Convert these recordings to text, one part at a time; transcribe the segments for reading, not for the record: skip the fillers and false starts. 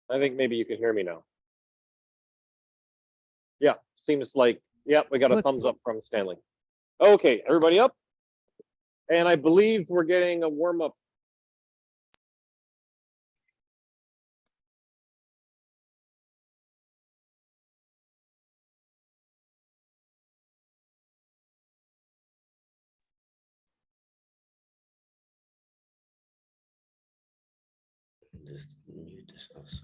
I think maybe you can hear me now. Yeah, seems like, yeah, we got a thumbs up from Stanley. Okay, everybody up? And I believe we're getting a warm up. Just mute this also.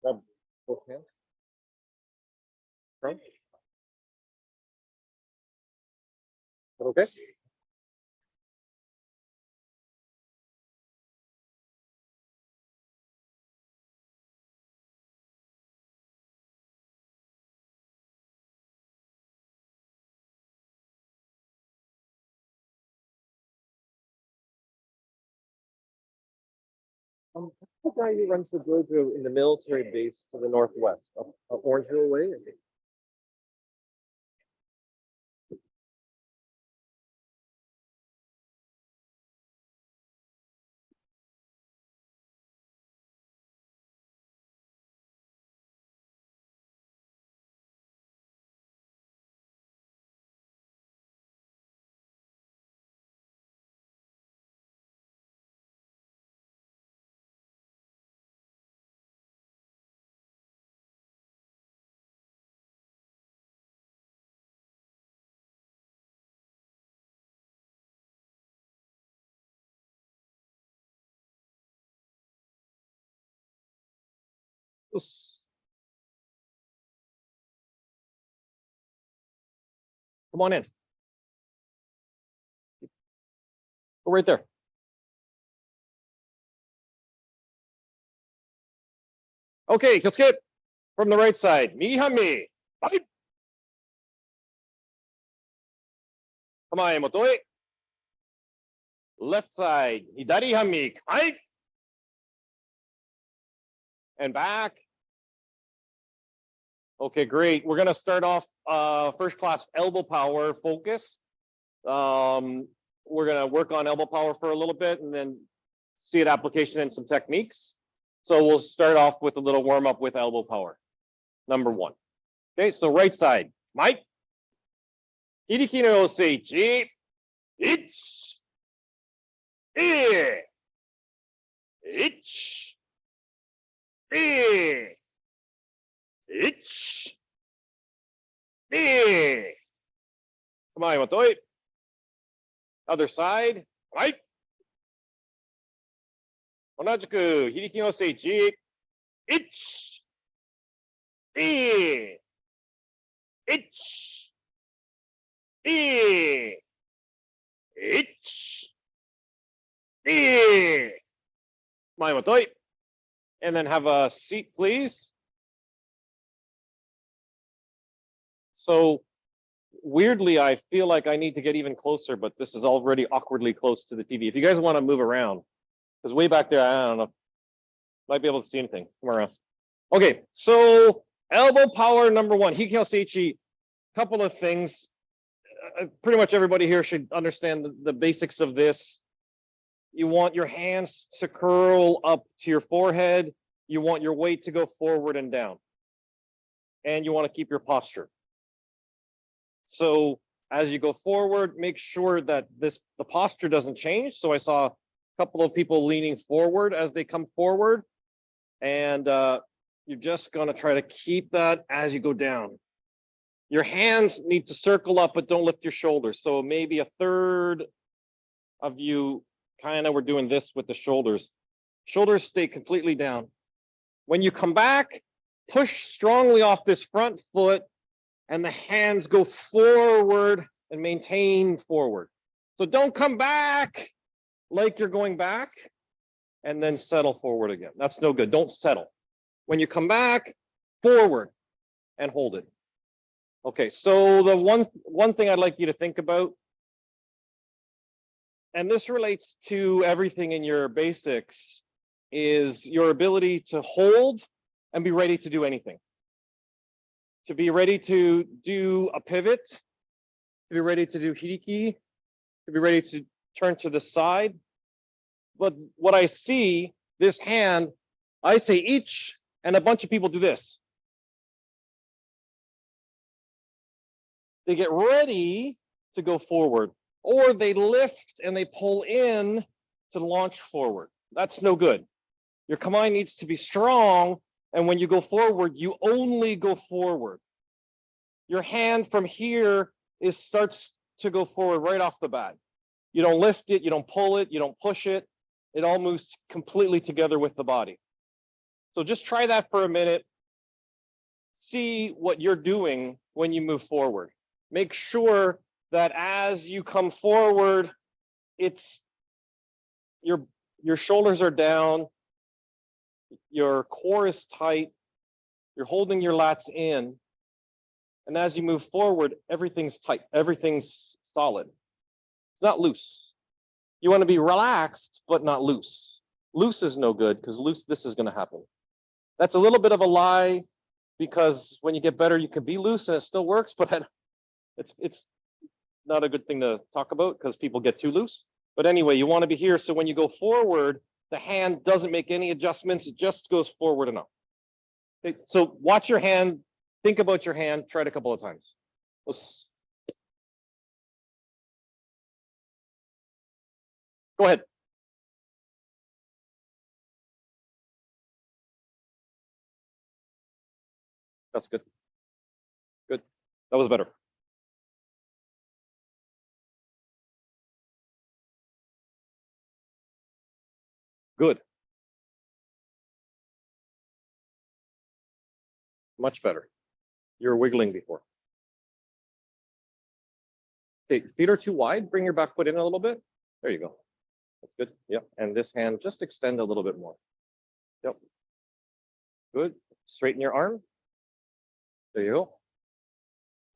Grab both hands. Okay. The guy who runs the dojo in the military base to the northwest, up Orangeville Way. I think. Come on in. Go right there. Okay, let's get from the right side. Mihami. Fight. Kamae motoe. Left side. Hidari hami. Fight. And back. Okay, great. We're gonna start off first class elbow power focus. We're gonna work on elbow power for a little bit and then see an application and some techniques. So we'll start off with a little warm up with elbow power. Number one. Okay, so right side. Mike. Iriki no oseichi. Ich. E. Ich. E. Ich. Ni. Come on, Matoi. Other side. Right. Onajuku. Hiriki no seichi. Ich. Ni. Ich. Ni. Ich. Ni. Come on, Matoi. And then have a seat, please. So weirdly, I feel like I need to get even closer, but this is already awkwardly close to the TV. If you guys want to move around, because way back there, I don't know, might be able to see anything. Come around. Okay, so elbow power number one, Hikyo Seichi, couple of things. Pretty much everybody here should understand the basics of this. You want your hands to curl up to your forehead. You want your weight to go forward and down. And you want to keep your posture. So as you go forward, make sure that the posture doesn't change. So I saw a couple of people leaning forward as they come forward. And you're just going to try to keep that as you go down. Your hands need to circle up, but don't lift your shoulders. So maybe a third of you kind of were doing this with the shoulders. Shoulders stay completely down. When you come back, push strongly off this front foot and the hands go forward and maintain forward. So don't come back like you're going back and then settle forward again. That's no good. Don't settle. When you come back, forward and hold it. Okay, so the one thing I'd like you to think about, and this relates to everything in your basics, is your ability to hold and be ready to do anything. To be ready to do a pivot, to be ready to do hiriki, to be ready to turn to the side. But what I see, this hand, I say each, and a bunch of people do this. They get ready to go forward, or they lift and they pull in to launch forward. That's no good. Your kamae needs to be strong, and when you go forward, you only go forward. Your hand from here starts to go forward right off the bat. You don't lift it, you don't pull it, you don't push it. It all moves completely together with the body. So just try that for a minute. See what you're doing when you move forward. Make sure that as you come forward, it's your shoulders are down, your core is tight, you're holding your lats in, and as you move forward, everything's tight, everything's solid. It's not loose. You want to be relaxed, but not loose. Loose is no good, because loose, this is going to happen. That's a little bit of a lie, because when you get better, you can be loose and it still works, but it's not a good thing to talk about because people get too loose. But anyway, you want to be here, so when you go forward, the hand doesn't make any adjustments, it just goes forward enough. Okay, so watch your hand, think about your hand, try it a couple of times. Go ahead. That's good. Good. That was better. Good. Much better. You're wiggling before. Okay, feet are too wide. Bring your back foot in a little bit. There you go. That's good. Yep. And this hand, just extend a little bit more. Yep. Good. Straighten your arm. There you go.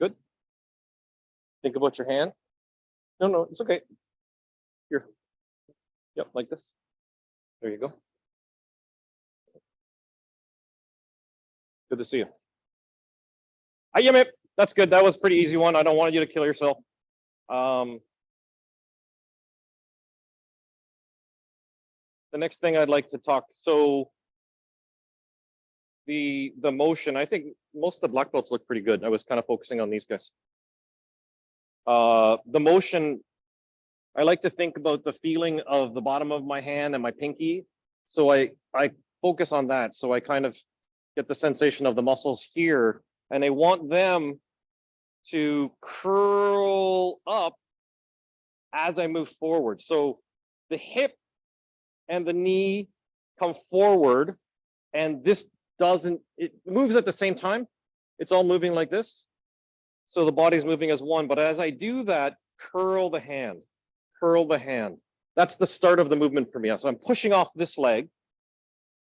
Good. Think about your hand. No, it's okay. Here. Yep, like this. There you go. Good to see you. Ayame. That's good. That was a pretty easy one. I don't want you to kill yourself. The next thing I'd like to talk, so the motion, I think most of the black belts look pretty good. I was kind of focusing on these guys. The motion, I like to think about the feeling of the bottom of my hand and my pinky. So I focus on that. So I kind of get the sensation of the muscles here, and I want them to curl up as I move forward. So the hip and the knee come forward, and this doesn't, it moves at the same time. It's all moving like this. So the body's moving as one, but as I do that, curl the hand, curl the hand. That's the start of the movement for me. So I'm pushing off this leg,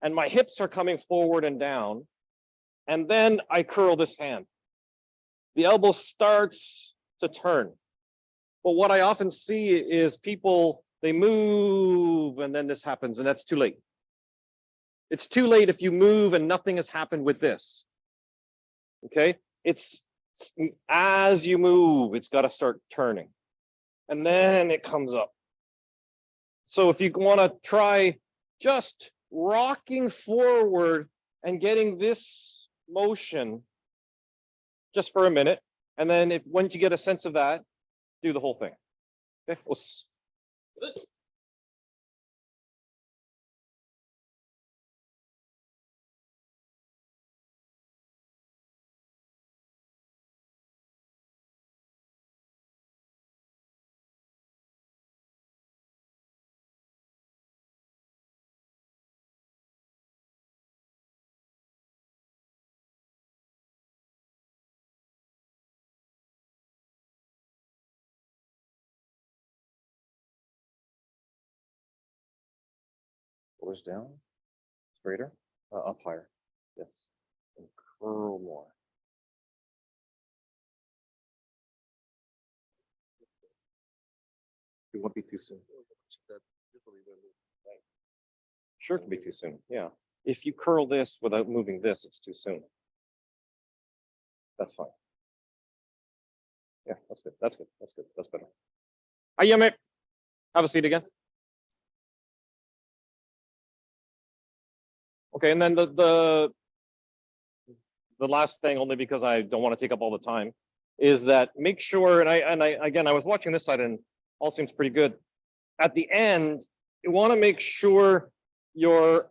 and my hips are coming forward and down, and then I curl this hand. The elbow starts to turn. But what I often see is people, they move, and then this happens, and that's too late. It's too late if you move and nothing has happened with this. Okay? It's as you move, it's got to start turning, and then it comes up. So if you want to try just rocking forward and getting this motion just for a minute, and then if once you get a sense of that, do the whole thing. Okay. Goes down, straighter, up higher. Yes, and curl more. It won't be too soon. Sure, it can be too soon. Yeah, if you curl this without moving this, it's too soon. That's fine. Yeah, that's good. That's good. That's good. That's better. Ayame, have a seat again. Okay, and then the last thing, only because I don't want to take up all the time, is that make sure, and I again, I was watching this side and all seems pretty good. At the end, you want to make sure your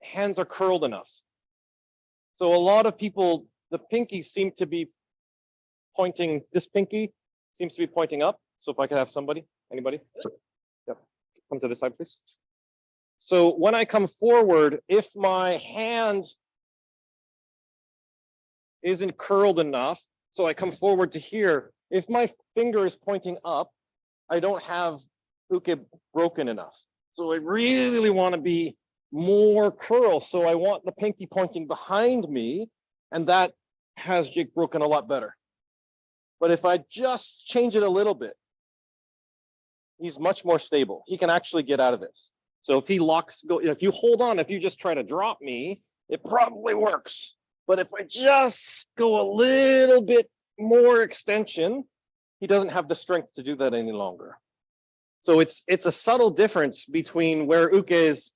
hands are curled enough. So a lot of people, the pinky seem to be pointing, this pinky seems to be pointing up. So if I could have somebody, anybody? Yep. Come to this side, please. So when I come forward, if my hand isn't curled enough, so I come forward to here, if my finger is pointing up, I don't have uke broken enough. So I really want to be more curl. So I want the pinky pointing behind me, and that has Jake broken a lot better. But if I just change it a little bit, he's much more stable. He can actually get out of this. So if he locks, if you hold on, if you just try to drop me, it probably works. But if I just go a little bit more extension, he doesn't have the strength to do that any longer. So it's a subtle difference between where uke is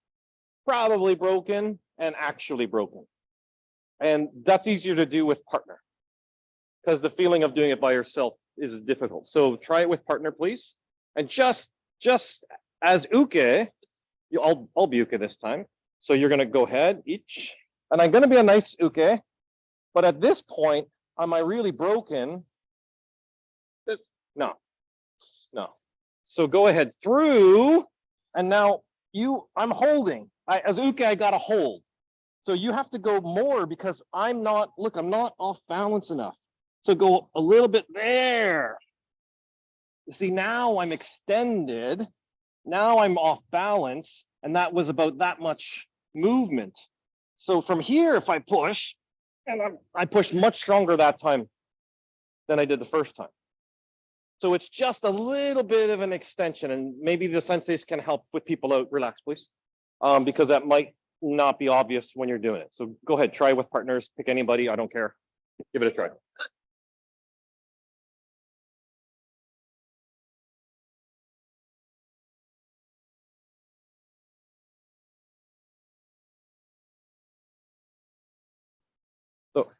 probably broken and actually broken. And that's easier to do with partner, because the feeling of doing it by yourself is difficult. So try it with partner, please. And just as uke, I'll be uke this time. So you're going to go ahead each, and I'm going to be a nice uke. But at this point, am I really broken? No. So go ahead through, and now I'm holding. As uke, I got to hold. So you have to go more because I'm not off balance enough. So go a little bit there. You see, now I'm extended. Now I'm off balance, and that was about that much movement. So from here, if I push, and I pushed much stronger that time than I did the first time. So it's just a little bit of an extension, and maybe the senseis can help with people out. Relax, please, because that might not be obvious when you're doing it. So go ahead, try with partners, pick anybody, I don't care. Give it a try. So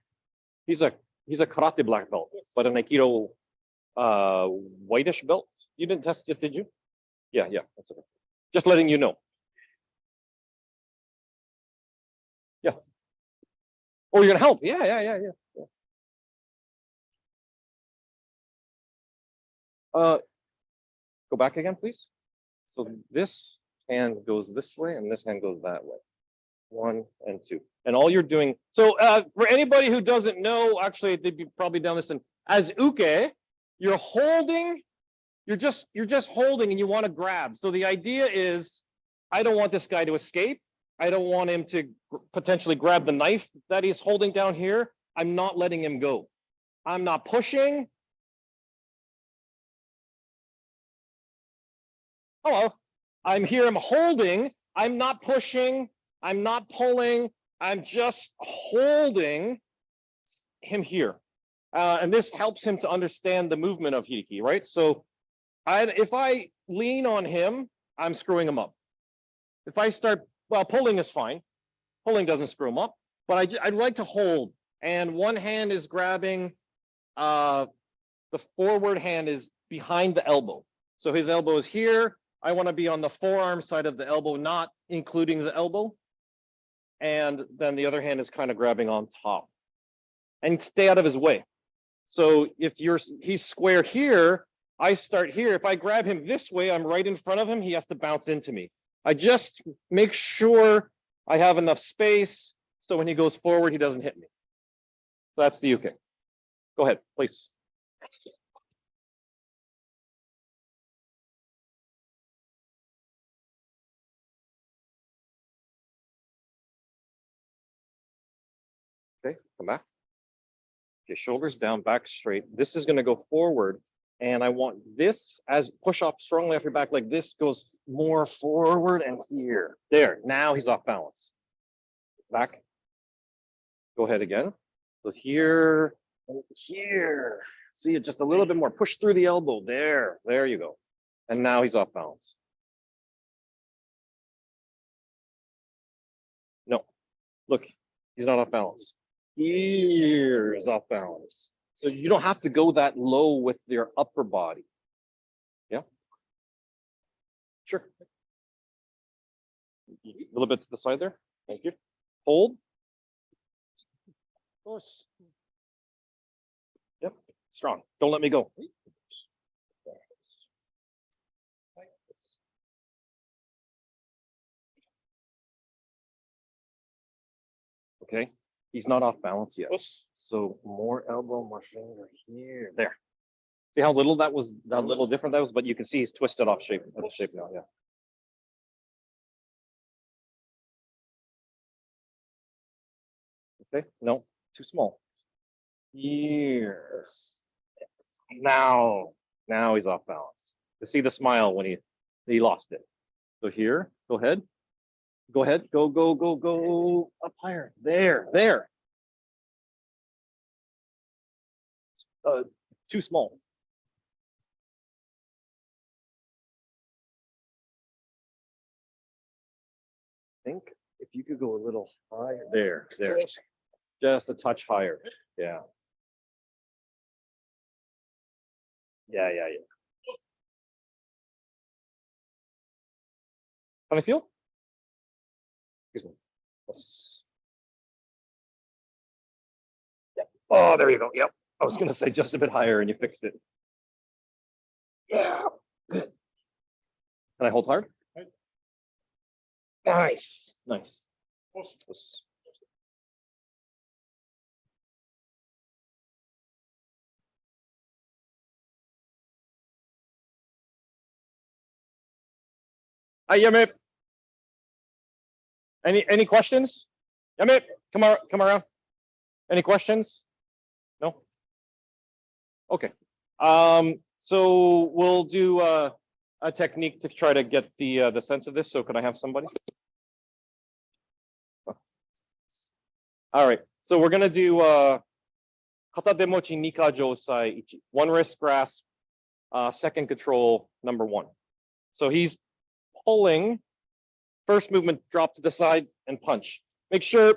he's a karate black belt, but an Aikido whitish belt. You didn't test it, did you? Yeah, that's okay. Just letting you know. Yeah. Oh, you're gonna help? Yeah. Go back again, please. So this hand goes this way and this hand goes that way. 1 and 2. And all you're doing, so for anybody who doesn't know, actually they'd be probably down this, and as uke, you're holding, you're just holding and you want to grab. So the idea is, I don't want this guy to escape. I don't want him to potentially grab the knife that he's holding down here. I'm not letting him go. I'm not pushing. Hello. I'm here, I'm holding. I'm not pushing. I'm not pulling. I'm just holding him here. And this helps him to understand the movement of Hideki, right? So if I lean on him, I'm screwing him up. If I start, well, pulling is fine. Pulling doesn't screw him up, but I'd like to hold. And one hand is grabbing, the forward hand is behind the elbow. So his elbow is here. I want to be on the forearm side of the elbow, not including the elbow. And then the other hand is kind of grabbing on top. And stay out of his way. So if he's square here, I start here. If I grab him this way, I'm right in front of him. He has to bounce into me. I just make sure I have enough space so when he goes forward, he doesn't hit me. That's the uke. Go ahead, please. Okay, come back. Okay, shoulders down, back straight. This is going to go forward. And I want this as push up strongly off your back like this goes more forward and here. There, now he's off balance. Back. Go ahead again. So here and here. See it just a little bit more. Push through the elbow. There you go. And now he's off balance. No, look, he's not off balance. Here is off balance. So you don't have to go that low with your upper body. Yeah. Sure. A little bit to the side there. Thank you. Hold. Yep. Strong. Don't let me go. Okay. He's not off balance yet. So more elbow, more finger here. There. See how little that was, how little different that was, but you can see he's twisted off shape, out of shape now. Yeah. Okay. No, too small. Yes. Now he's off balance. You see the smile when he lost it. So here, go ahead. Go ahead. Go up higher. There. Too small. I think if you could go a little higher. There. Just a touch higher. Yeah. Yeah. How do I feel? Excuse me. Yeah. Oh, there you go. Yep. I was gonna say just a bit higher and you fixed it. Yeah. Can I hold hard? Nice. Hi, Yamip. Any questions? Yamip, come around. Any questions? No? Okay. So we'll do a technique to try to get the sense of this. So could I have somebody? All right. So we're gonna do kata demochi nika josai ichi. One wrist grasp, second control, number 1. So he's pulling. First movement, drop to the side and punch. Make sure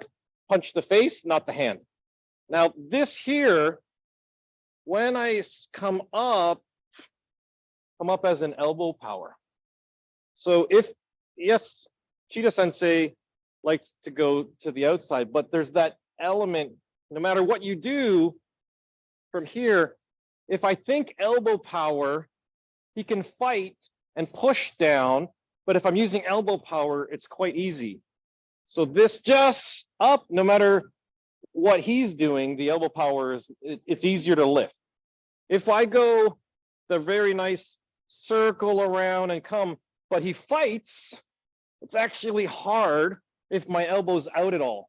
punch the face, not the hand. Now this here, when I come up as an elbow power. So yes, Chida Sensei likes to go to the outside, but there's that element, no matter what you do from here, if I think elbow power, he can fight and push down, but if I'm using elbow power, it's quite easy. So this just up, no matter what he's doing, the elbow power is, it's easier to lift. If I go the very nice circle around and come, but he fights, it's actually hard if my elbow's out at all.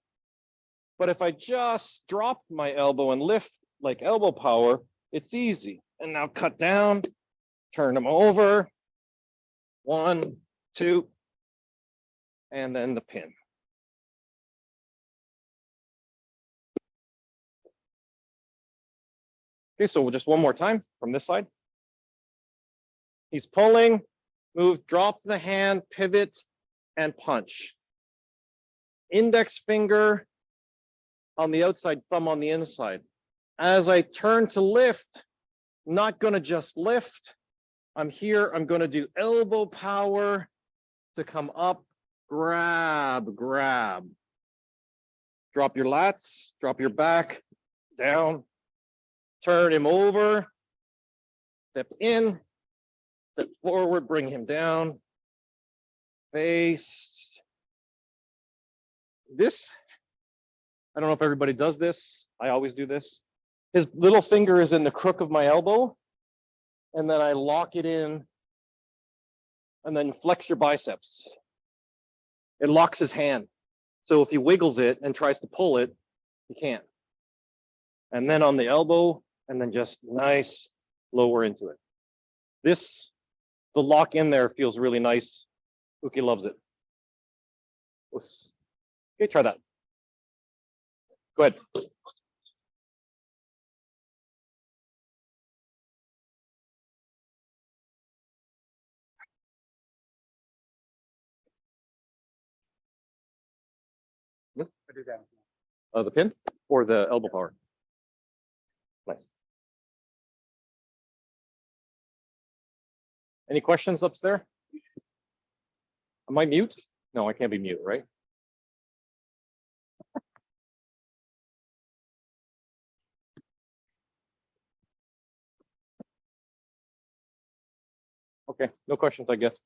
But if I just drop my elbow and lift like elbow power, it's easy. And now cut down, turn them over. 1, 2, and then the pin. Okay, so just one more time from this side. He's pulling, move, drop the hand, pivot, and punch. Index finger on the outside, thumb on the inside. As I turn to lift, not gonna just lift. I'm here, I'm gonna do elbow power to come up, grab, grab. Drop your lats, drop your back, down, turn him over, step in, step forward, bring him down, face. This, I don't know if everybody does this. I always do this. His little finger is in the crook of my elbow, and then I lock it in, and then flex your biceps. It locks his hand. So if he wiggles it and tries to pull it, he can't. And then on the elbow, and then just nice, lower into it. This, the lock in there feels really nice. Uki loves it. Okay, try that. Go ahead. I do that. The pin or the elbow power? Nice. Any questions up there? Am I mute? No, I can't be mute, right? Okay, no questions, I guess.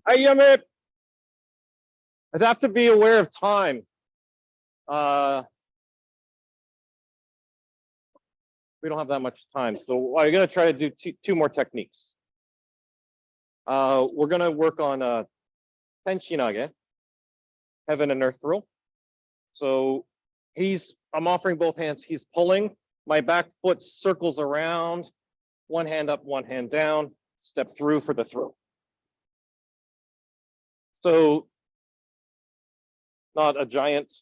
Ayame. I'd have to be aware of time. We don't have that much time, so I'm gonna try to do two more techniques. We're gonna work on Tenchinage, heaven and earth throw. So I'm offering both hands. He's pulling. My back foot circles around. One hand up, one hand down. Step through for the throw. So not a giant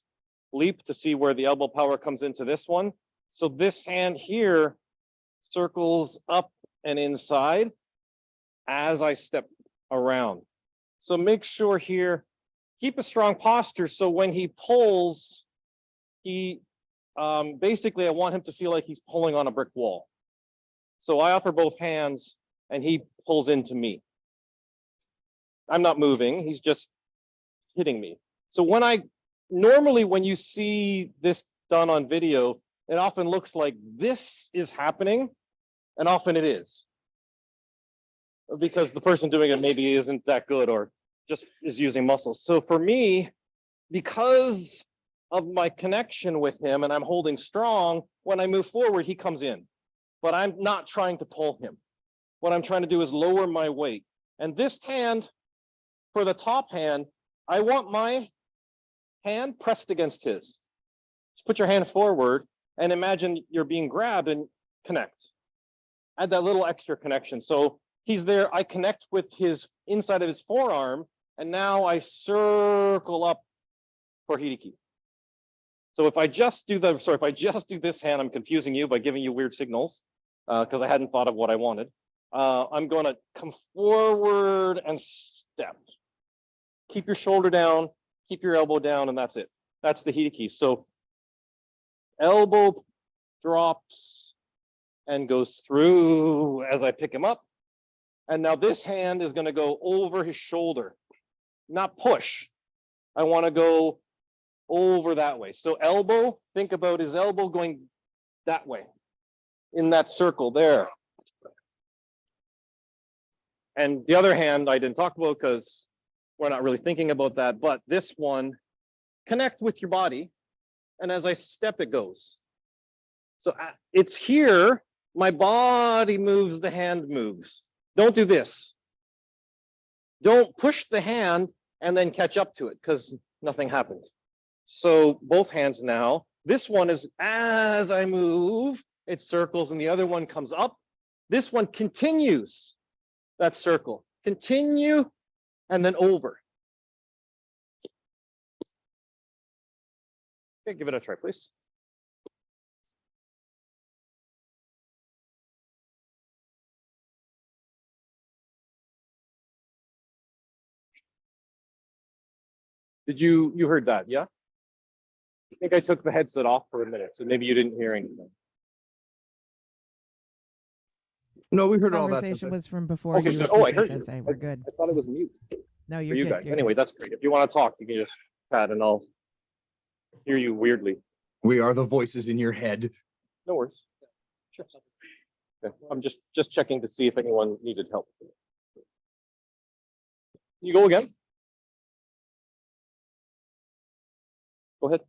leap to see where the elbow power comes into this one. So this hand here circles up and inside as I step around. So make sure here, keep a strong posture. So when he pulls, basically I want him to feel like he's pulling on a brick wall. So I offer both hands and he pulls into me. I'm not moving, he's just hitting me. So normally when you see this done on video, it often looks like this is happening, and often it is. Because the person doing it maybe isn't that good or just is using muscles. So for me, because of my connection with him and I'm holding strong, when I move forward, he comes in. But I'm not trying to pull him. What I'm trying to do is lower my weight. And this hand, for the top hand, I want my hand pressed against his. Just put your hand forward and imagine you're being grabbed and connect. Add that little extra connection. So he's there, I connect with his inside of his forearm, and now I circle up for Hideki. So if I just do this hand, I'm confusing you by giving you weird signals because I hadn't thought of what I wanted. I'm going to come forward and step. Keep your shoulder down, keep your elbow down, and that's it. That's the Hideki. So elbow drops and goes through as I pick him up. And now this hand is going to go over his shoulder, not push. I want to go over that way. So elbow, think about his elbow going that way in that circle there. And the other hand I didn't talk about because we're not really thinking about that, but this one, connect with your body. And as I step, it goes. So it's here, my body moves, the hand moves. Don't do this. Don't push the hand and then catch up to it because nothing happened. So both hands now. This one is as I move, it circles and the other one comes up. This one continues that circle. Continue and then over. Okay, give it a try, please. Did you heard that? Yeah. I think I took the headset off for a minute, so maybe you didn't hear anything. No, we heard all that. Conversation was from before Okay, you so, were I teaching heard you. Sensei. We're good. I thought it was mute No, for you're you good. guys. You're Anyway, good. that's great. If you want to talk, you can just chat and I'll hear you weirdly. We are the voices in your head. No worries. Sure. Okay. I'm just checking to see if anyone needed help. You go again. Go ahead.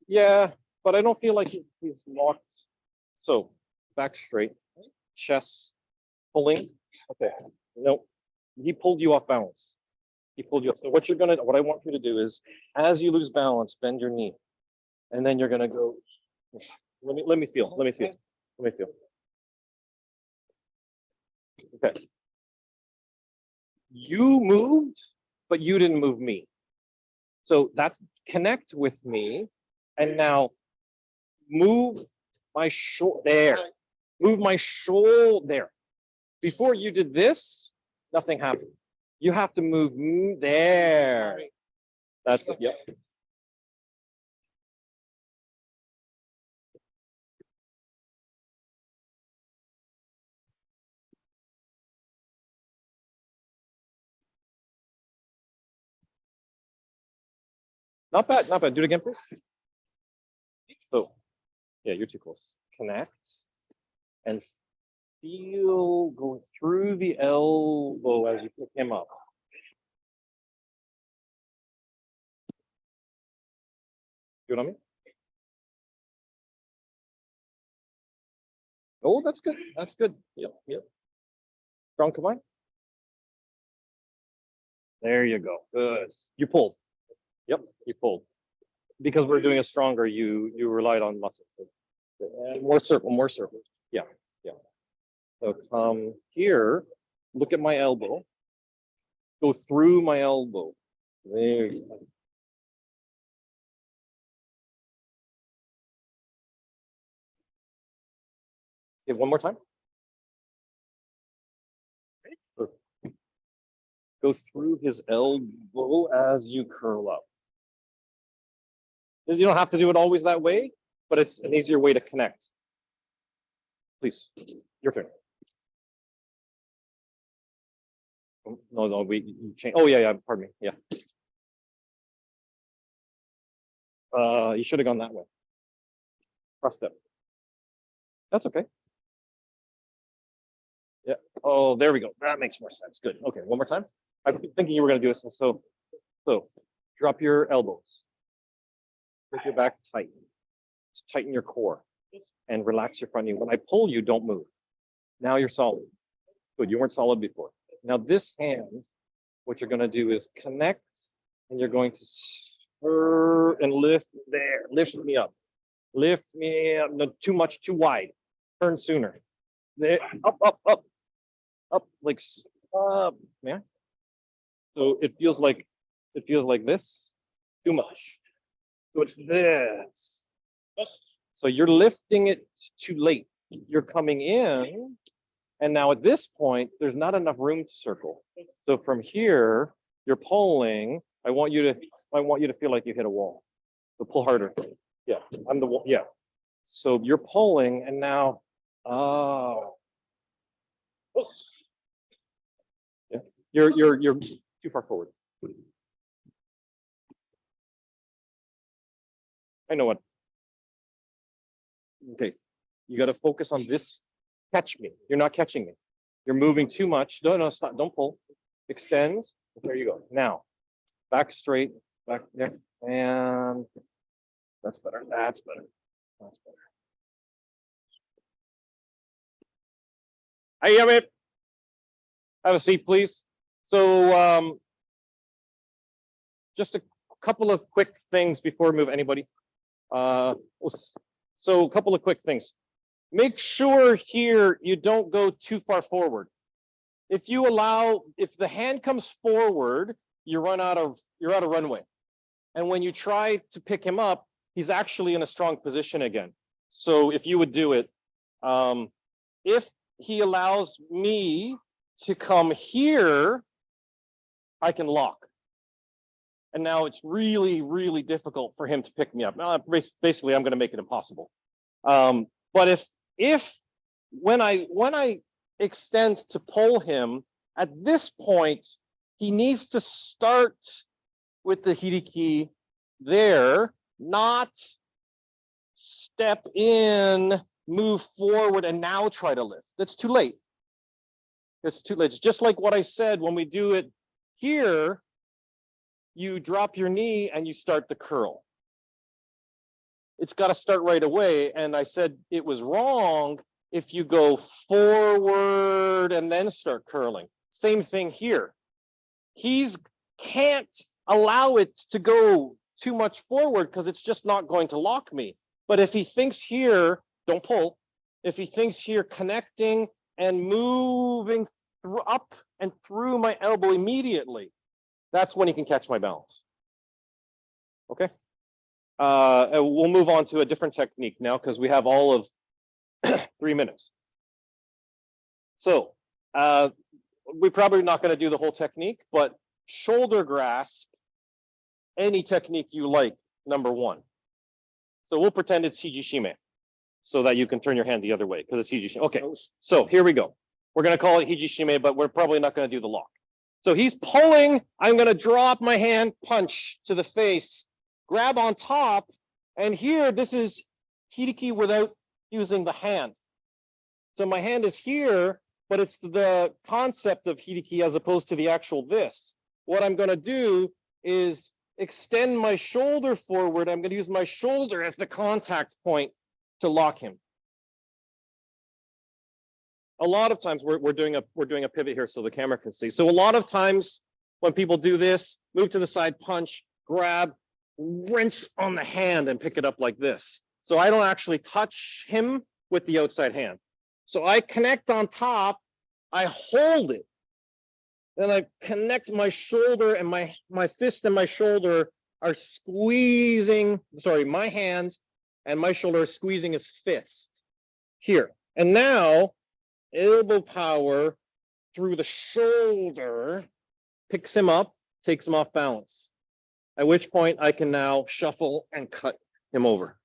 Yeah, but I don't feel like he's locked. So back straight, chest pulling. Okay, no, he pulled you off balance. He pulled you off. So what I want you to do is, as you lose balance, bend your knee, and then you're gonna go. Let me feel. Okay. You moved, but you didn't move me. So that's connect with me, and now move my shoulder there. Move my shoulder there. Before you did this, nothing happened. You have to move there. That's it. Yep. Not bad, not bad. Do it again, please. So, yeah, you're too close. Connect and feel going through the elbow as you pick him up. You know what I mean? Oh, that's good. That's good. Yep, yep. Strong combine. There you go. Good. You pulled. Yep, you pulled. Because we're doing it stronger, you relied on muscles. So, and more circle, more circles. Yeah, yeah. So come here, look at my elbow. Go through my elbow. There you go. Okay, one more time. Go through his elbow as you curl up. You don't have to do it always that way, but it's an easier way to connect. Please, your turn. No, no, you change. Oh, yeah, yeah, pardon me. Yeah. You should have gone that way. Cross step. That's okay. Yeah. Oh, there we go. That makes more sense. Good. Okay, one more time. I'm thinking you were going to do this. So drop your elbows. Put your back tight. Just tighten your core and relax your front knee. When I pull you, don't move. Now you're solid. Good. You weren't solid before. Now this hand, what you're going to do is connect, and you're going to spur and lift there. Lift me up. Lift me up. No, too much, too wide. Turn sooner. There. Up, up, up. Up, like up. Yeah. So it feels like this. Too much. So it's this. So you're lifting it too late. You're coming in, and now at this point, there's not enough room to circle. So from here, you're pulling. I want you to feel like you hit a wall. So pull harder. Yeah, I'm the wall. Yeah. So you're pulling, and now, oh, yeah, you're too far forward. I know what. Okay, you got to focus on this. Catch me. You're not catching me. You're moving too much. No, no, stop. Don't pull. Extend. There you go. Now, back straight. Back there. And that's better. That's better. That's better. Hey, have it. Have a seat, please. So, just a couple of quick things before we move. Anybody? So a couple of quick things. Make sure here you don't go too far forward. If the hand comes forward, you're out of runway. And when you try to pick him up, he's actually in a strong position again. So if you would do it, if he allows me to come here, I can lock. And now it's really, really difficult for him to pick me up. Now, basically, I'm going to make it impossible. But if when I extend to pull him, at this point, he needs to start with the hiriki there, not step in, move forward, and now try to lift. That's too late. It's too late. It's just like what I said when we do it here. You drop your knee and you start the curl. It's got to start right away. And I said it was wrong if you go forward and then start curling. Same thing here. He's can't allow it to go too much forward because it's just not going to lock me. But if he thinks here, don't pull. If he thinks here connecting and moving up and through my elbow immediately, that's when he can catch my balance. Okay. We'll move on to a different technique now because we have all of 3 minutes. So we're probably not going to do the whole technique, but shoulder grasp, any technique you like, number one. So we'll pretend it's hijishime so that you can turn your hand the other way because it's hijishime. Okay, so here we go. We're going to call it hijishime, but we're probably not going to do the lock. So he's pulling, I'm going to drop my hand, punch to the face, grab on top, and here this is hiriki without using the hand. So my hand is here, but it's the concept of hidiki as opposed to the actual this. What I'm going to do is extend my shoulder forward. I'm going to use my shoulder as the contact point to lock him. A lot of times we're doing a pivot here so the camera can see. So a lot of times when people do this, move to the side, punch, grab, wrench on the hand and pick it up like this. So I don't actually touch him with the outside hand. So I connect on top, I hold it, then I connect my shoulder, and my fist and my shoulder are squeezing, sorry, my hand and my shoulder are squeezing his fist here. And now elbow power through the shoulder picks him up, takes him off balance. At which point I can now shuffle and cut him over.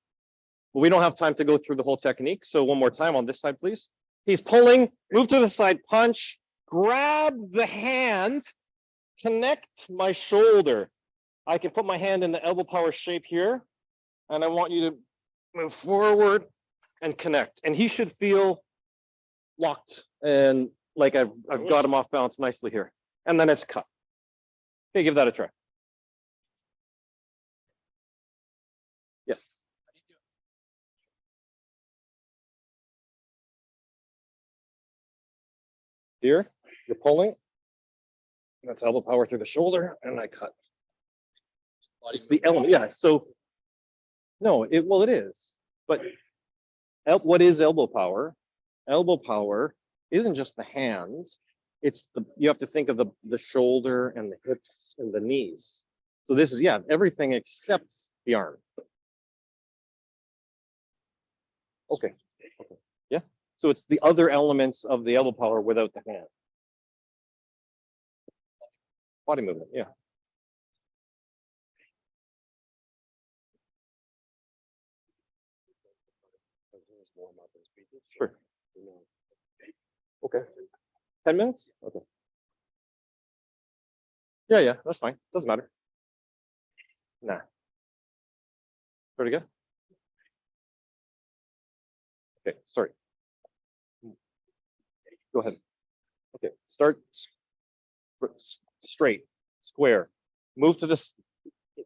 But we don't have time to go through the whole technique. So one more time on this side, please. He's pulling, move to the side, punch, grab the hand, connect my shoulder. I can put my hand in the elbow power shape here, and I want you to move forward and connect. And he should feel locked and like I've got him off balance nicely here. And then it's cut. Okay, give that a try. Yes. Here, you're pulling. That's elbow power through the shoulder, and I cut. It's the element, yeah. So, no, it is. But what is elbow power? Elbow power isn't just the hands. It's you have to think of the shoulder and the hips and the knees. So this is, yeah, everything except the arm. Okay. Yeah. So it's the other elements of the elbow power without the hand. Body movement, yeah. Sure. Okay. 10 minutes? Okay. Yeah, that's fine. Doesn't matter. Nah. Pretty good. Okay, sorry. Go ahead. Okay, start straight, square. Move to this,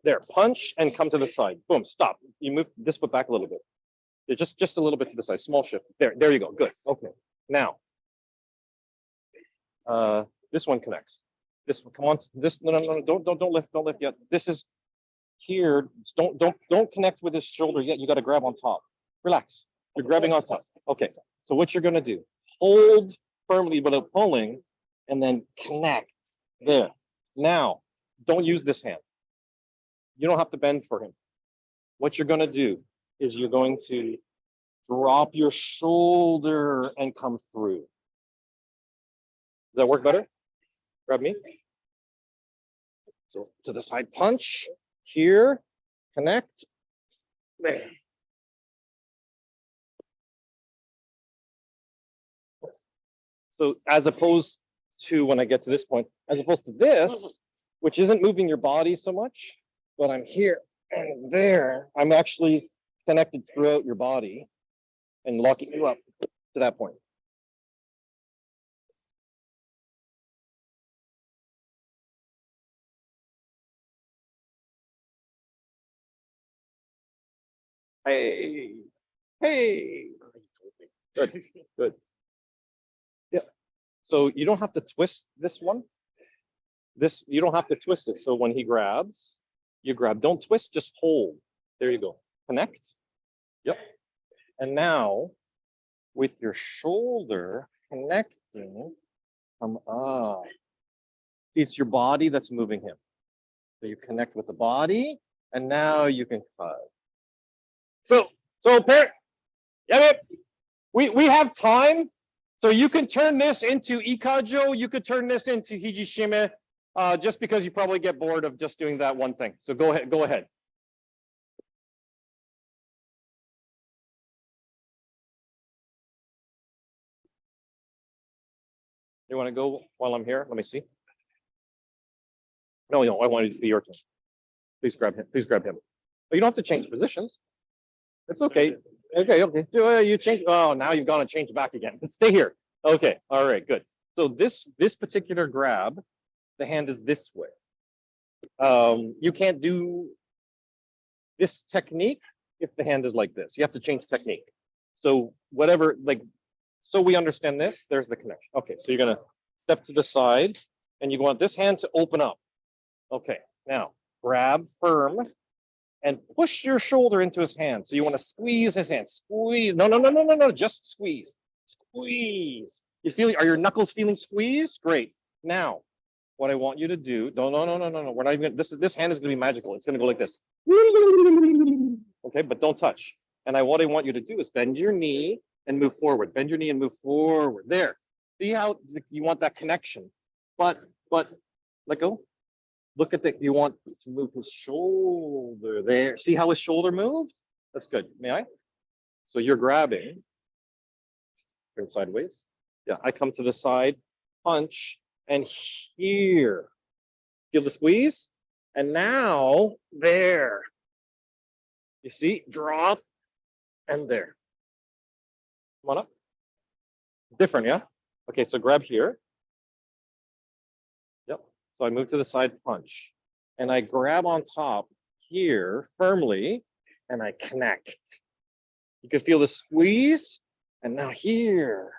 there, punch and come to the side. Boom, stop. You move this foot back a little bit. Yeah, just a little bit to the side, small shift. There you go, good, okay. Now, this one connects. This one, come on, this, no, don't lift yet. This is here, don't connect with his shoulder yet, you gotta grab on top. Relax, you're grabbing on top. Okay, so what you're gonna do, hold firmly without pulling, and then connect there. Now, don't use this hand. You don't have to bend for him. What you're gonna do is you're going to drop your shoulder and come through. Does that work better? Grab me. So to the side punch, here, connect, there. So as opposed to when I get to this point, as opposed to this, which isn't moving your body so much, but I'm here and there, I'm actually connected throughout your body and locking you up to that point. Hey, good. Yeah. So you don't have to twist this one. You don't have to twist it. So when he grabs, you grab. Don't twist, just hold. There you go. Connect. Yep. And now with your shoulder connecting, come up. It's your body that's moving him. So you connect with the body, and now you can cut. So yeah, we have time. So you can turn this into Ikajo, you could turn this into Hijishime, just because you probably get bored of just doing that one thing. So go ahead. You want to go while I'm here? Let me see. No, I want it to be your turn. Please grab him. But you don't have to change positions. It's okay. Okay, okay. You change. Oh, now you've gone and changed back again. Stay here. Okay. All right. Good. So this particular grab, the hand is this way. You can't do this technique if the hand is like this. You have to change technique. So whatever, like, so we understand this. There's the connection. Okay. So you're gonna step to the side, and you want this hand to open up. Okay. Now grab firm and push your shoulder into his hand. So you want to squeeze his hand. Squeeze. No, no, no, no, no, no. Just squeeze. Squeeze. You feel? Are your knuckles feeling squeezed? Great. Now, what I want you to do. No, no, no, no, no, no. We're not even. This hand is going to be magical. It's going to go like this. Okay, but don't touch. And what I want you to do is bend your knee and move forward. Bend your knee and move forward. There. See how you want that connection, but let go. Look at the, you want to move his shoulder there. See how his shoulder moved? That's good. May I? So you're grabbing, turn sideways. Yeah, I come to the side, punch, and here. Feel the squeeze? And now, there. You see, drop, and there. Come on up. Different, yeah? Okay, so grab here. Yep. So I move to the side, punch, and I grab on top here firmly, and I connect. You can feel the squeeze, and now here.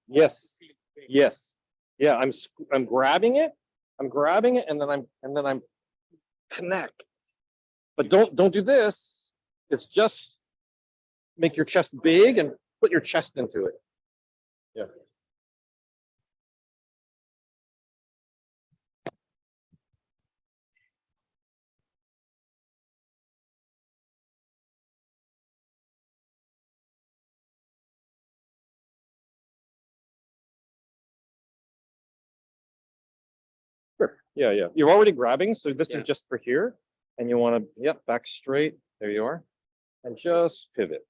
Yes, yes, yeah. I'm grabbing it. I'm grabbing it, and then I'm connect. But don't do this. It's just make your chest big and put your chest into it. Yeah. Sure. Yeah, yeah. You're already grabbing, so this is just for here. And you want to, yep, back straight. There you are. And just pivot.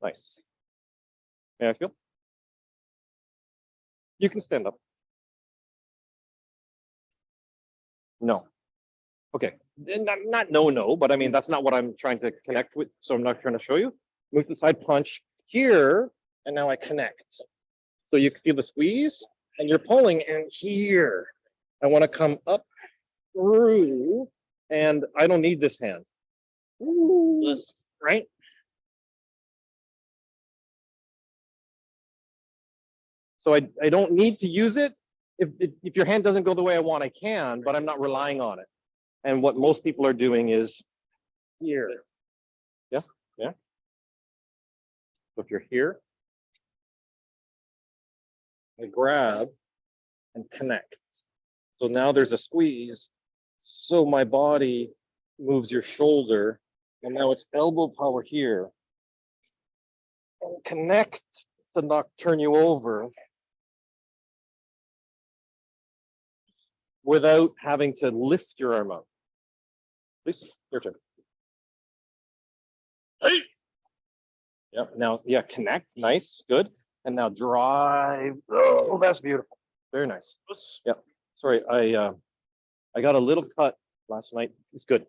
Nice. May I feel? You can stand up. No. Okay. Not no, but I mean, that's not what I'm trying to connect with. So I'm not trying to show you. Move to the side, punch here, and now I connect. So you can feel the squeeze, and you're pulling, and here. I want to come up through, and I don't need this hand. Ooh, right? So I don't need to use it. If your hand doesn't go the way I want, I can, but I'm not relying on it. And what most people are doing is here. Yeah, yeah. So if you're here, I grab and connect. So now there's a squeeze. So my body moves your shoulder, and now it's elbow power here. And connect to not turn you over without having to lift your arm up. Please, your turn. Hey. Yep. Now, yeah, connect. Nice, good. And now drive. Oh, that's beautiful. Very nice. Yep. Sorry, I got a little cut last night. It's good.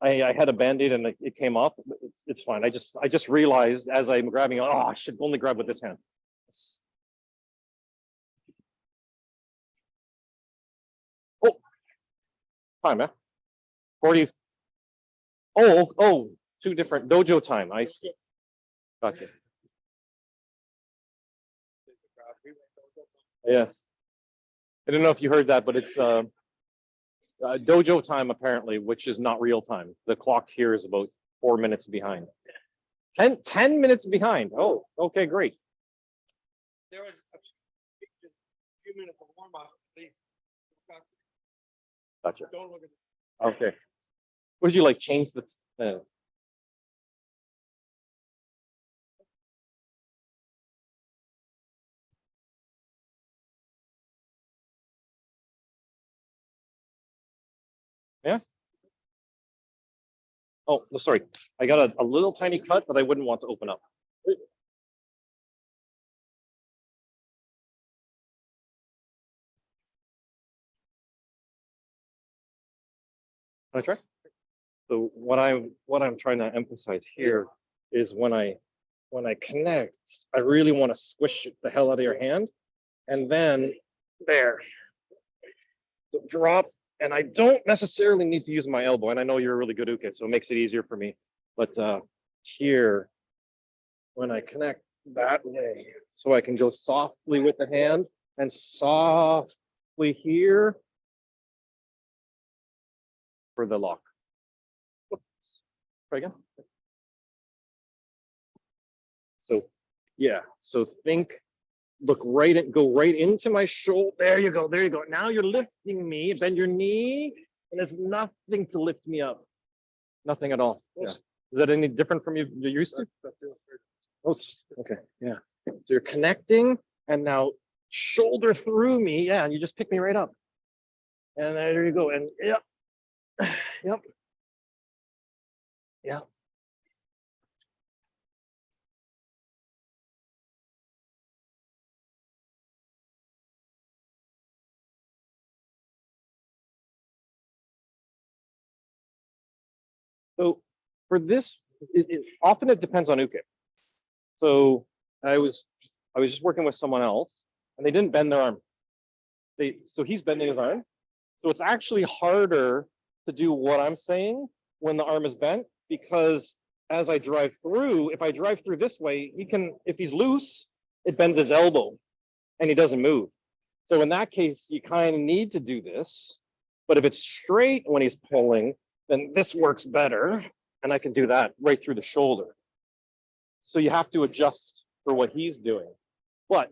I had a band-aid and it came off. It's fine. I just realized as I'm grabbing, oh, I should only grab with this hand. Oh, time, eh? 40. Oh, two different dojo time. I see. Gotcha. Yes. I don't know if you heard that, but it's dojo time apparently, which is not real time. The clock here is about 4 minutes behind. 10 minutes behind. Oh, okay, great. There was a few minutes of warm up, please. Gotcha. Don't look at it. Okay. Would you like change the? Yeah. Oh, no, sorry. I got a little tiny cut that I wouldn't want to open up. Can I try? So what I'm trying to emphasize here is when I connect, I really want to squish the hell out of your hand, and then there, so drop. And I don't necessarily need to use my elbow. And I know you're a really good uke, so it makes it easier for me. But here, when I connect that way, so I can go softly with the hand and softly here for the lock. Try again. So yeah, so look right at, go right into my shoulder. There you go. There you go. Now you're lifting me. Bend your knee, and it's nothing to lift me up. Nothing at all. Yeah. Is that any different from you're used to? Oh, okay. Yeah. So you're connecting, and now shoulder through me. Yeah, and you just pick me right up. And there you go. And yep. Yep. Yeah. So for this, often it depends on uke. So I was just working with someone else, and they didn't bend their arm. So he's bending his arm. So it's actually harder to do what I'm saying when the arm is bent, because as I drive through, if I drive through this way, he can, if he's loose, it bends his elbow and he doesn't move. So in that case, you kind of need to do this. But if it's straight when he's pulling, then this works better. And I can do that right through the shoulder. So you have to adjust for what he's doing. But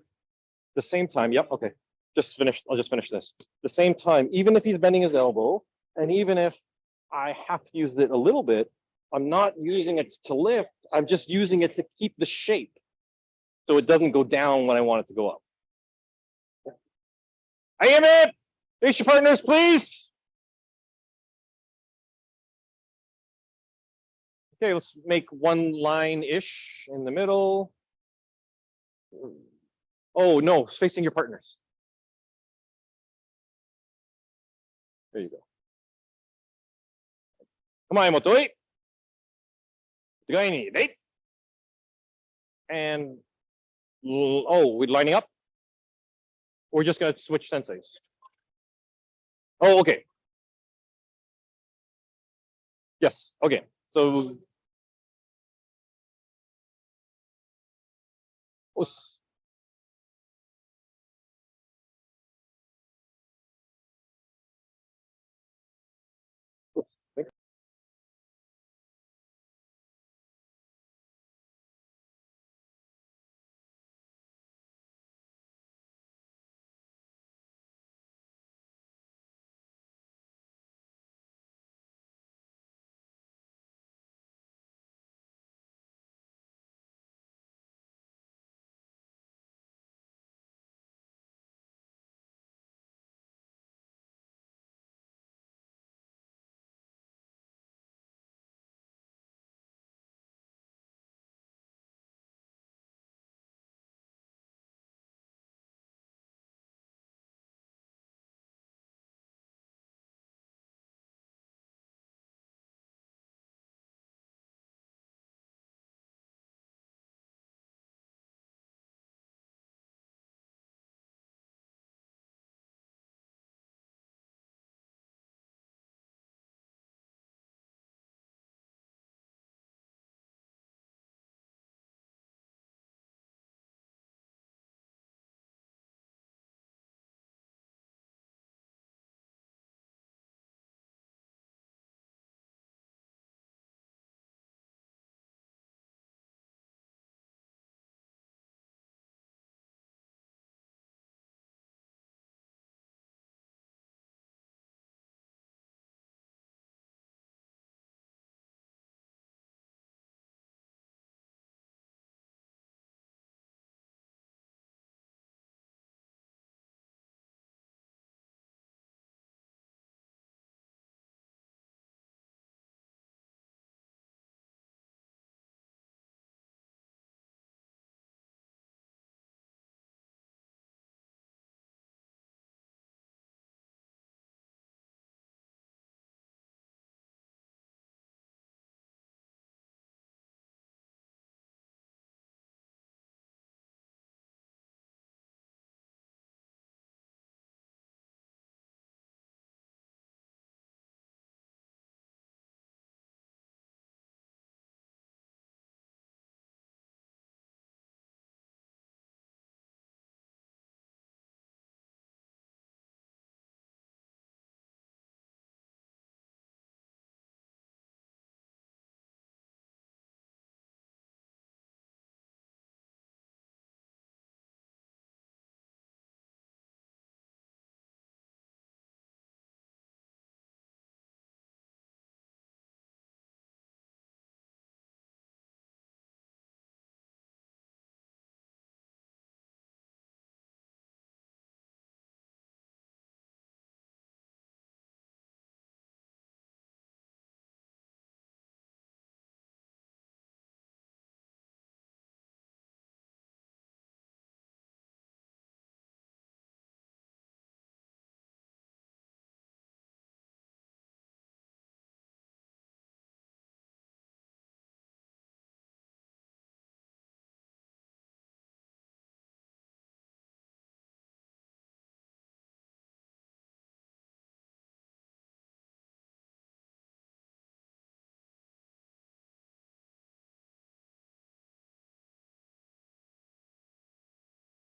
the same time, yep, okay. I'll just finish this. The same time, even if he's bending his elbow, and even if I have to use it a little bit, I'm not using it to lift. I'm just using it to keep the shape, so it doesn't go down when I want it to go up. I am it. Face your partners, please. Okay, let's make one line-ish in the middle. Oh no, facing your partners. There you go. Come on, Motoi. And oh, we're lining up. We're just gonna switch senseis. Oh, okay. Yes. Okay. So. Oh,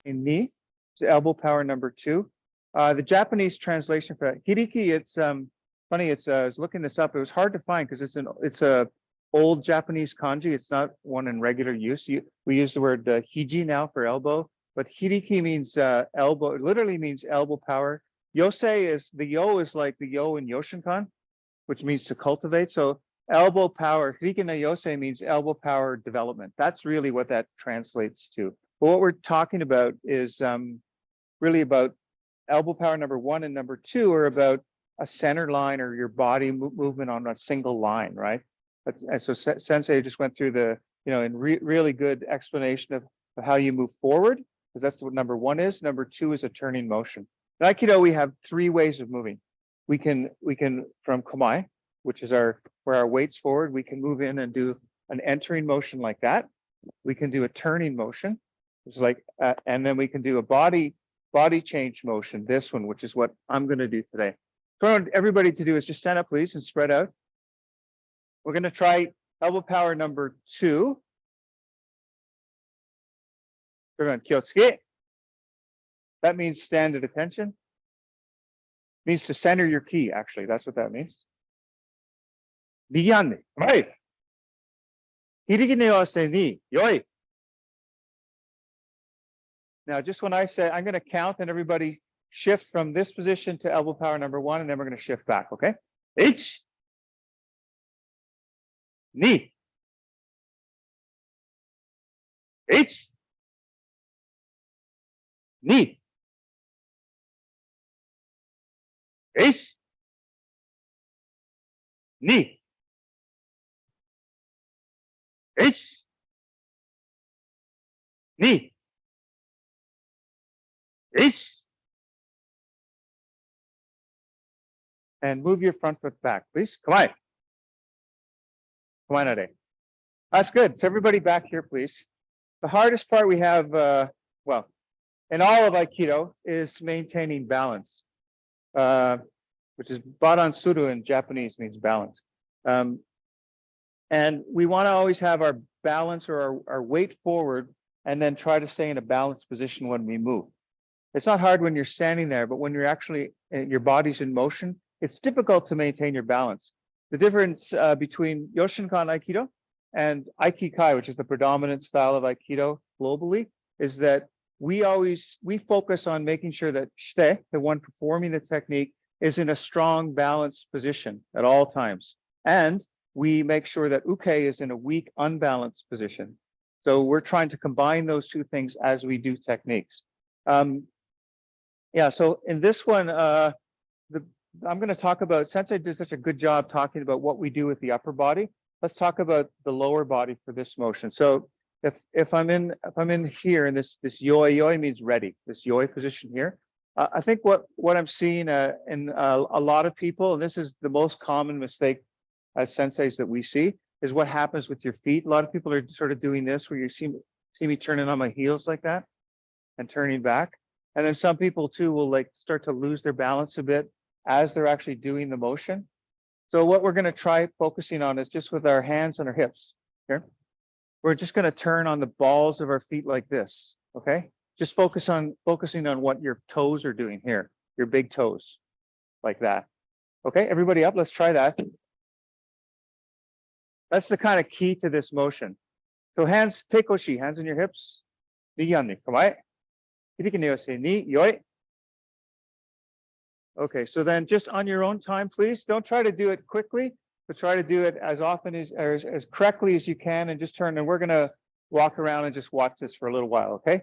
in knee, it's elbow power number 2. The Japanese translation for that, hiriki, it's funny, I was looking this up, it was hard to find because it's a old Japanese kanji, it's not one in regular use. We use the word hiji now for elbow, but hiriki means elbow, it literally means elbow power. Yosei is, the yo is like the yo in Yoshinkan, which means to cultivate. So elbow power, hiriki no yosei means elbow power development. That's really what that translates to. But what we're talking about is really about elbow power number 1 and number 2 are about a center line or your body movement on a single line, right? And so Sensei just went through the, in really good explanation of how you move forward, because that's what number 1 is. Number 2 is a turning motion. In Aikido, we have 3 ways of moving. We can from Komai, which is where our weight's forward, we can move in and do an entering motion like that. We can do a turning motion, it's like, and then we can do a body change motion, this one, which is what I'm going to do today. So what I want everybody to do is just stand up, please, and spread out. We're going to try elbow power number 2. Everyone, kyotsuke. That means stand at attention. It means to center your ki, actually. That's what that means. Bigyan, right? Hiriki ne ose ni, yoi. Now, just when I say, I'm going to count and everybody shift from this position to elbow power number 1, and then we're going to shift back, okay? Ich, ni, ich, ni, ich, ni, ich, ni, ich. And move your front foot back, please. Come on. Come on, Ade. That's good. So everybody back here, please. The hardest part we have, well, in all of Aikido is maintaining balance, which is baransuru in Japanese, means balance. And we want to always have our balance or our weight forward and then try to stay in a balanced position when we move. It's not hard when you're standing there, but when you're actually, your body's in motion, it's difficult to maintain your balance. The difference between Yoshinkan Aikido and Aikikai, which is the predominant style of Aikido globally, is that we focus on making sure that shite, the one performing the technique, is in a strong, balanced position at all times. And we make sure that uke is in a weak, unbalanced position. So we're trying to combine those 2 things as we do techniques. Yeah, so in this one, I'm going to talk about, Sensei did such a good job talking about what we do with the upper body. Let's talk about the lower body for this motion. So if I'm in here in this yoi means ready, this yoi position here. I think what I'm seeing in a lot of people, and this is the most common mistake as senseis that we see, is what happens with your feet. A lot of people are sort of doing this where you see me turning on my heels like that and turning back. And then some people too will like start to lose their balance a bit as they're actually doing the motion. So what we're going to try focusing on is just with our hands and our hips here. We're just going to turn on the balls of our feet like this. Okay. Just focusing on what your toes are doing here, your big toes like that. Okay. Everybody up. Let's try that. That's the kind of key to this motion. So hands, teikoshi, hands on your hips. Bigyan, kamae. Hiriki ne yose ni, yoi. Okay, so then just on your own time, please don't try to do it quickly, but try to do it as often as correctly as you can, and just turn. And we're gonna walk around and just watch this for a little while. Okay.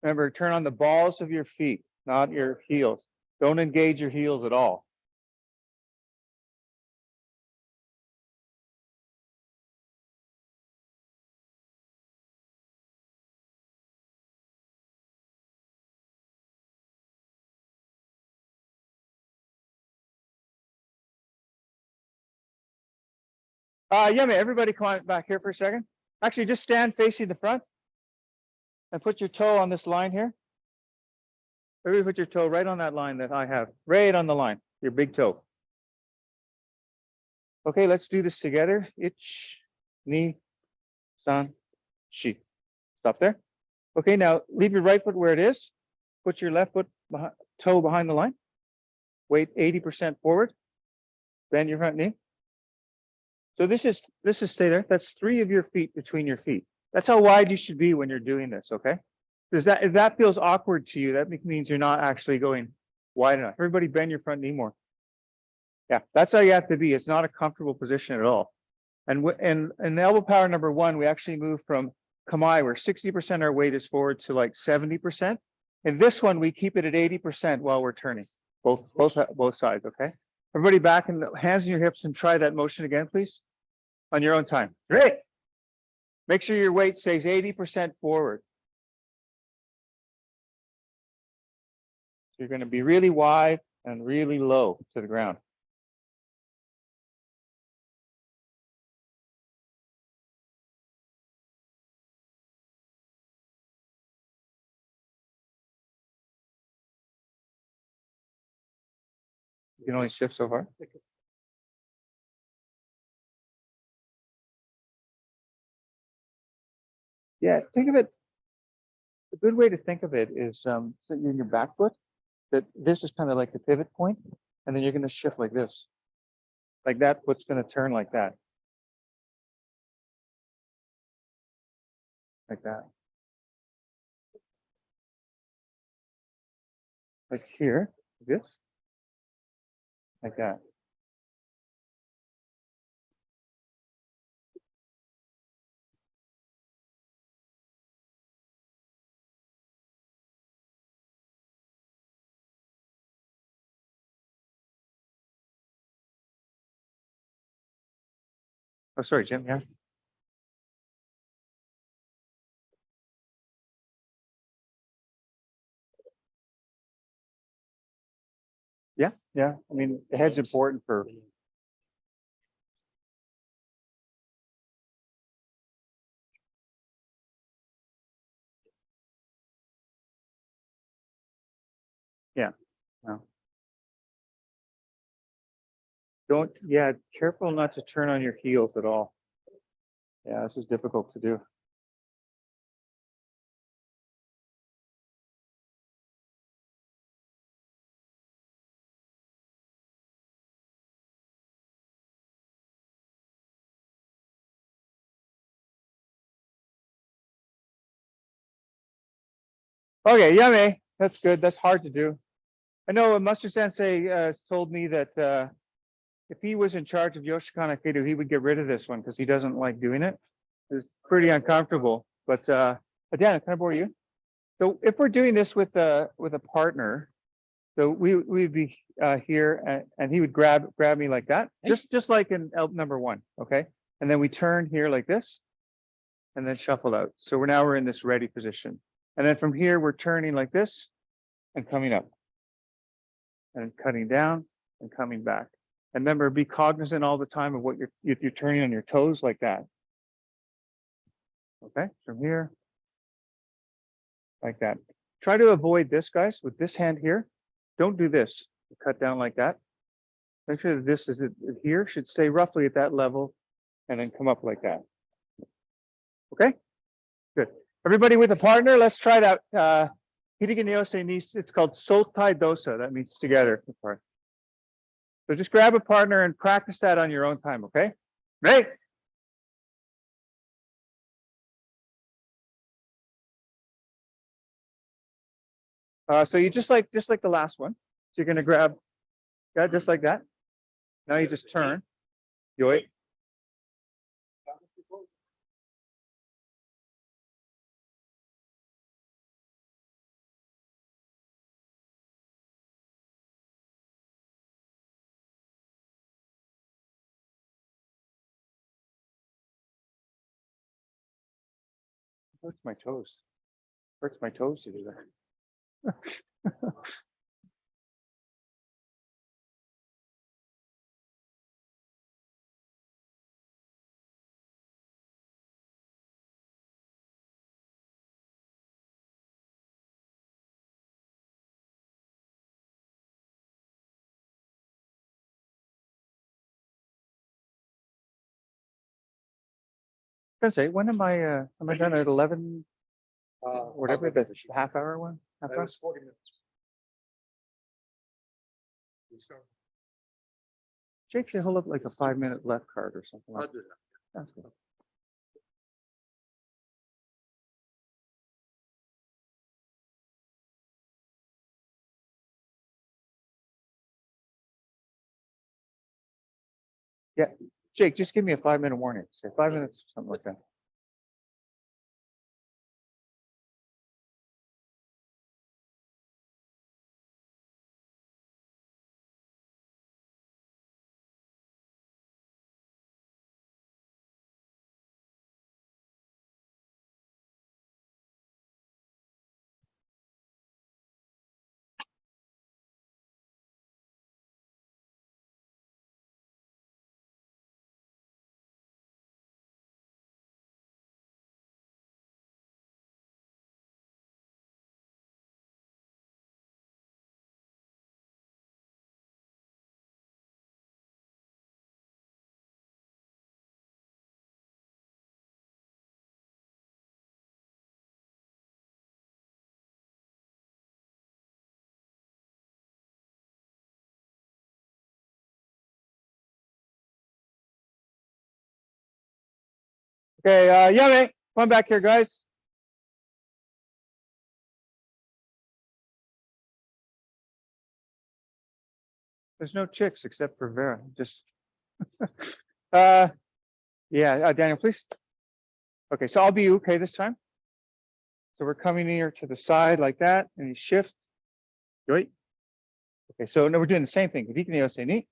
Remember, turn on the balls of your feet, not your heels. Don't engage your heels at all. Yummy, everybody come on back here for a second. Actually, just stand facing the front and put your toe on this line here. Everybody put your toe right on that line that I have, right on the line, your big toe. Okay, let's do this together. Ich, ni, san, shi. Stop there. Okay, now leave your right foot where it is. Put your left foot toe behind the line. Weight 80% forward. Bend your front knee. So this is stay there. That's 3 of your feet between your feet. That's how wide you should be when you're doing this, okay? Because that if that feels awkward to you, that means you're not actually going wide enough. Everybody bend your front knee more. Yeah, that's how you have to be. It's not a comfortable position at all. And in the elbow power number 1, we actually move from kamae, where 60% our weight is forward, to like 70%. In this one, we keep it at 80% while we're turning, both sides, okay? Everybody back and hands on your hips and try that motion again, please, on your own time. Great. Make sure your weight stays 80% forward. You're going to be really wide and really low to the ground. You can only shift so far. Yeah, think of it. A good way to think of it is so you're in your back foot, that this is kind of like the pivot point, and then you're going to shift like this. Like that foot's going to turn like that. Like that. Like here, this. Like that. Oh, sorry, Jim. Yeah. Yeah. Yeah. I mean, the head's important for. Yeah. No. Don't. Yeah. Careful not to turn on your heels at all. Yeah, this is difficult to do. Okay, yummy. That's good. That's hard to do. I know Mustard Sensei told me that if he was in charge of Yoshinkan Aikido, he would get rid of this one because he doesn't like doing it. It's pretty uncomfortable. But Dan, can I borrow you? So if we're doing this with a partner, so we'd be here and he would grab me like that, just like in number 1, okay? And then we turn here like this, and then shuffle out. So we're in this ready position. And then from here, we're turning like this and coming up and cutting down and coming back. And remember, be cognizant all the time of what you're turning on your toes like that. Okay, from here, like that. Try to avoid this, guys, with this hand here. Don't do this. Cut down like that. Make sure that this is here, should stay roughly at that level, and then come up like that. Okay, good. Everybody with a partner, let's try that. It's called Sotai Dosa. That means together. So just grab a partner and practice that on your own time, okay? Great. So you just like the last one. So you're gonna grab, yeah, just like that. Now you just turn. Yoi. Hurts my toes. Hurts my toes to do that. I was gonna say, when am I done at 11? Whatever the half-hour one. Half That hour? was 40 minutes. We start. Jake should hold up like a 5-minute left card or something I'll like do that. That's good. Yeah, Jake, just give me a 5-minute warning. Say 5 minutes, something like that. Okay, Yame, come on back here, guys. There's no chicks except for Vera. Just, yeah, Daniel, please. Okay, so I'll be okay this time. So we're coming here to the side like that, and you shift. Right. Okay, so now we're doing the same thing. Ni.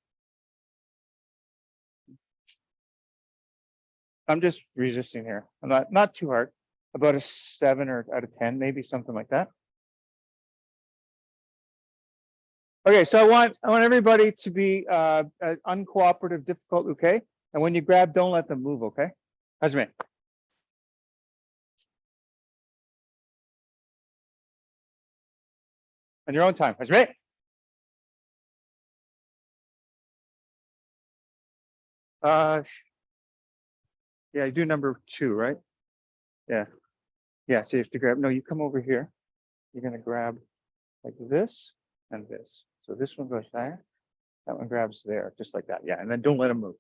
I'm just resisting here. I'm not too hard. About a 7 or out of 10, maybe something like that. Okay, so I want everybody to be uncooperative, difficult, okay? And when you grab, don't let them move, okay? Hajime. On your own time. Hajime. Yeah, you do number 2, right? Yeah. Yeah, so you have to grab, no, you come over here. You're gonna grab like this and this. So this one goes there. That one grabs there, just like that. Yeah, and then don't let them move.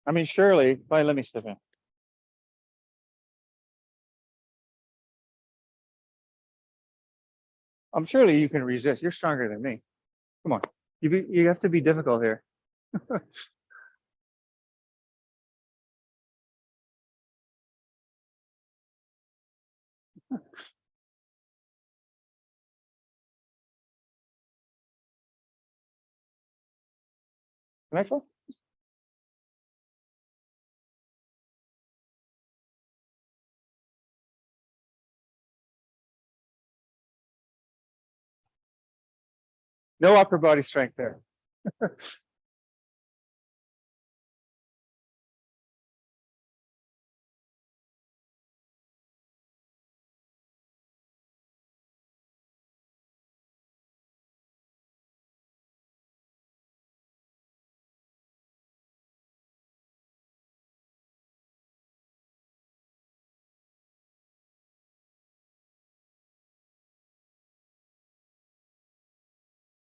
I mean, surely, fine, let me step in. I'm surely you can resist. You're stronger than me. Come on. You have to be difficult here. Can I try? No upper body strength there.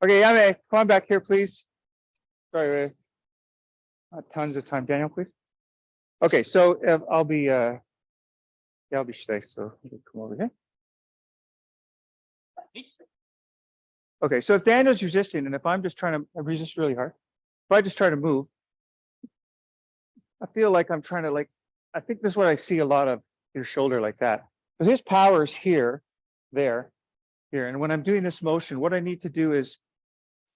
Okay, Yame, come on back here, please. Sorry, Ray. Not tons of time. Daniel, please. Okay, so I'll be yeah, I'll be safe. So you can come over here. Okay, so if Daniel's resisting, and if I'm just trying to resist really hard, if I just try to move, I feel like I'm trying to I think this is what I see a lot of your shoulder like that. So his power is here, there, here. And when I'm doing this motion, what I need to do is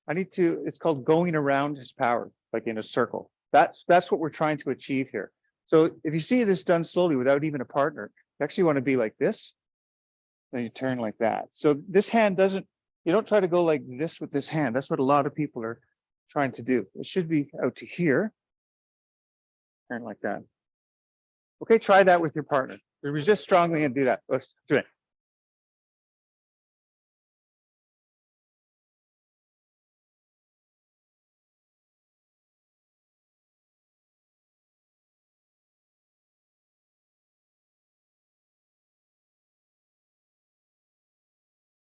it's called going around his power, like in a circle. That's what we're trying to achieve here. So if you see this done slowly without even a partner, you actually want to be like this, then you turn like that. So this hand you don't try to go like this with this hand. That's what a lot of people are trying to do. It should be out to here, turn like that. Okay, try that with your partner. You resist strongly and do that. Let's do it.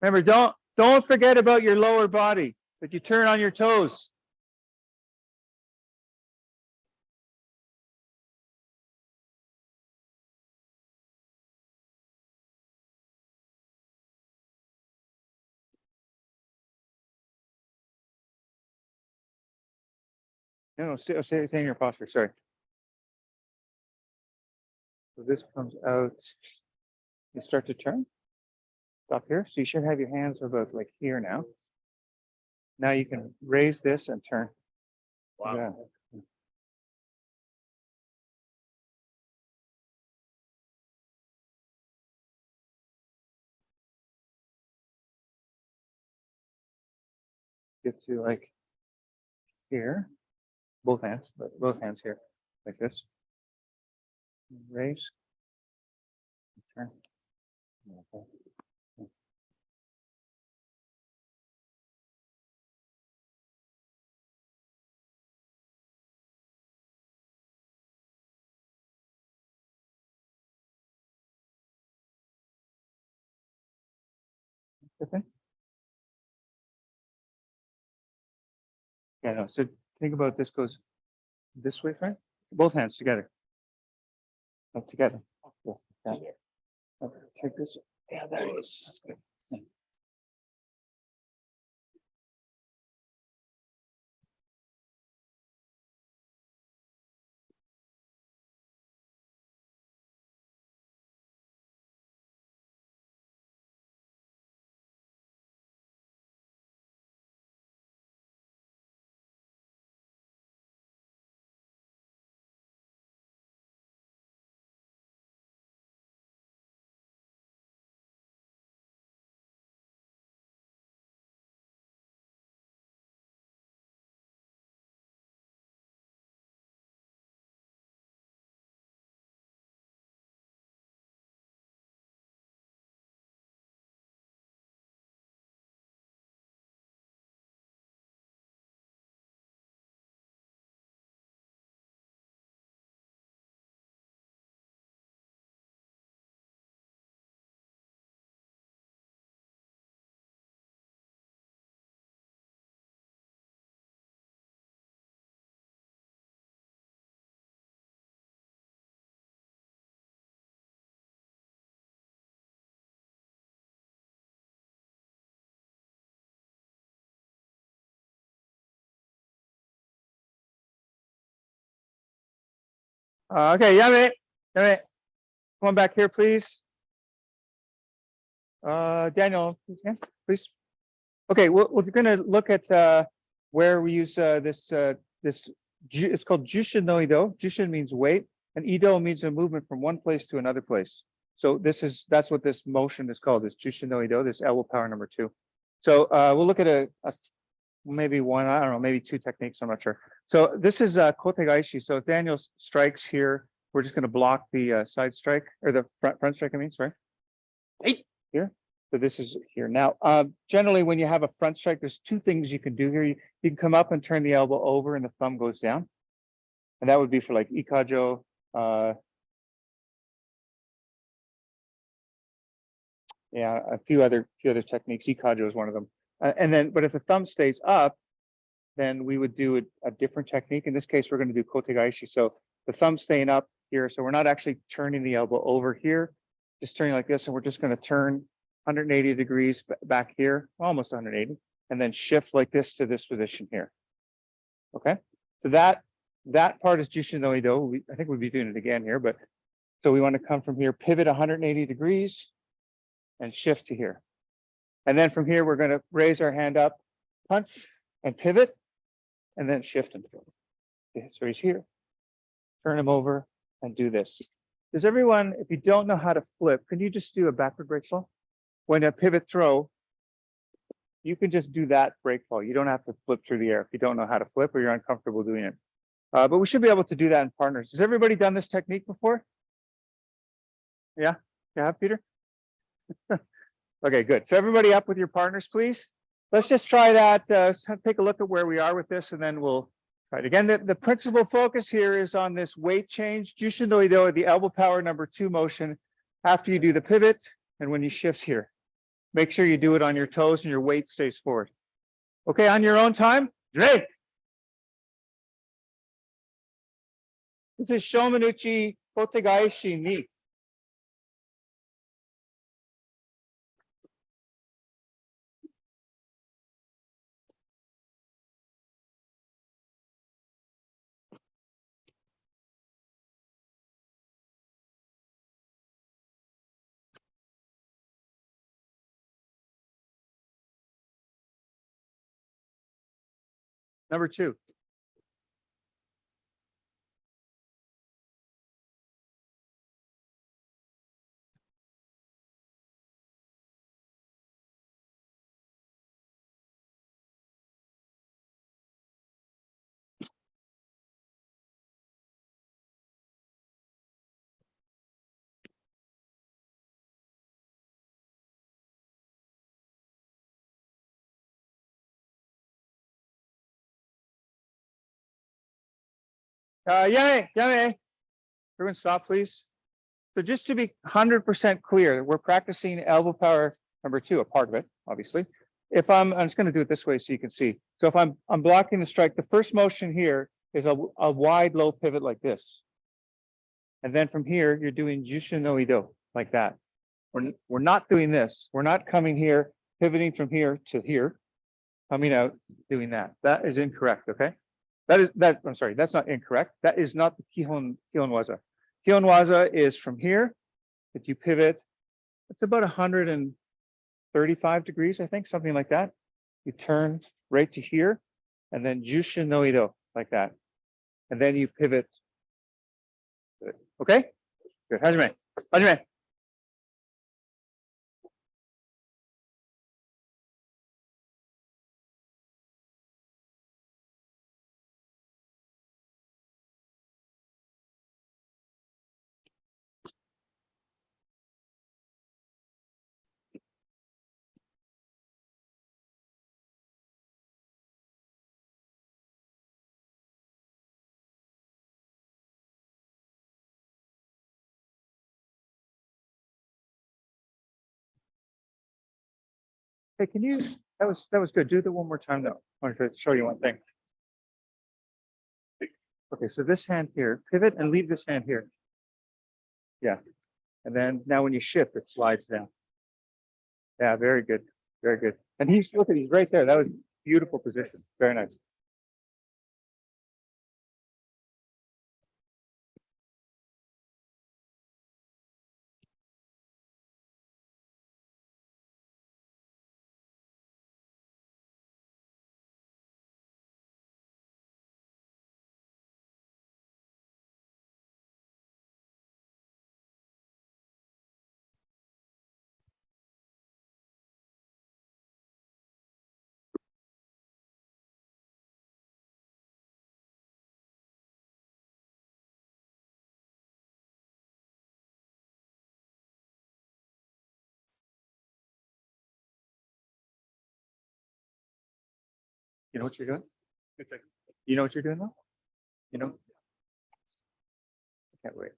Remember, don't forget about your lower body, but you turn on your toes. No, stay in your posture. Sorry. So this comes out. You start to turn. Stop here. So you should have your hands about like here now. Now you can raise this and turn. Wow. Yeah. Get to like here, both hands, but both hands here, like this. Raise, turn. Okay. Okay. Yeah, no. So think about this goes this way, right? Both hands together. Like together. Yes, yeah. Okay, take this. Yeah, that is good. Okay, Yame, come on back here, please. Daniel, please. Okay, we're going to look at where we use this. It's called Jushin no Ido. Jushin means weight, and Ido means a movement from one place to another place. So that's what this motion is called. This Jushin no Ido. This elbow power number 2. So we'll look at maybe one. I don't know, maybe 2 techniques. I'm not sure. So this is kote gaishi. So if Daniel strikes here, we're just going to block the side strike or the front strike. I mean, sorry. Hey, here. So this is here. Now, generally, when you have a front strike, there's 2 things you can do here. You can come up and turn the elbow over and the thumb goes down. And that would be for like ikajo. Yeah, a few other techniques. Ikajo is one of them. And then, but if the thumb stays up, then we would do a different technique. In this case, we're going to do kote gaishi. So the thumb staying up here. So we're not actually turning the elbow over here, just turning like this. And we're just going to turn 180 degrees back here, almost 180, and then shift like this to this position here. Okay, so that part is Jushin no Ido. I think we'll be doing it again here, but so we want to come from here, pivot 180 degrees, and shift to here. And then from here, we're going to raise our hand up, punch, and pivot, and then shift and throw. Okay, so he's here. Turn him over and do this. Does everyone, if you don't know how to flip, can you just do a backward break fall? When a pivot throw, you can just do that break fall. You don't have to flip through the air if you don't know how to flip or you're uncomfortable doing it. But we should be able to do that in partners. Has everybody done this technique before? Yeah, yeah, Peter? Okay, good. So everybody up with your partners, please. Let's just try that. Take a look at where we are with this, and then we'll try it again. The principal focus here is on this weight change, Jushin no Ido, the elbow power number 2 motion after you do the pivot and when you shift here. Make sure you do it on your toes and your weight stays forward. Okay, on your own time. Great. This is Shomanuchi Kotegaishi Ni. Number 2. Yame. Everyone stop, please. So just to be 100% clear, we're practicing elbow power number 2, a part of it, obviously. If I'm just going to do it this way so you can see. So if I'm blocking the strike, the first motion here is a wide low pivot like this. And then from here, you're doing Jushin no Ido like that. We're not doing this. We're not coming here, pivoting from here to here, coming out, doing that. That is incorrect, okay? I'm sorry, that's not incorrect. That is not the Kihon Waza. Kihon Waza is from here, if you pivot, it's about 135 degrees, I think, something like that. You turn right to here, and then Jushin no Ido, like that. And then you pivot. Okay? Good. Hajime. Hajime. Hey, can you, that was good. Do that one more time though. I wanted to show you one thing. Okay, so this hand here, pivot and leave this hand here. Yeah. And then now when you shift, it slides down. Yeah, very good. Very good. And he's right there. That was beautiful position. Very nice. You know what you're doing? You know what you're doing now? You know? I can't wait.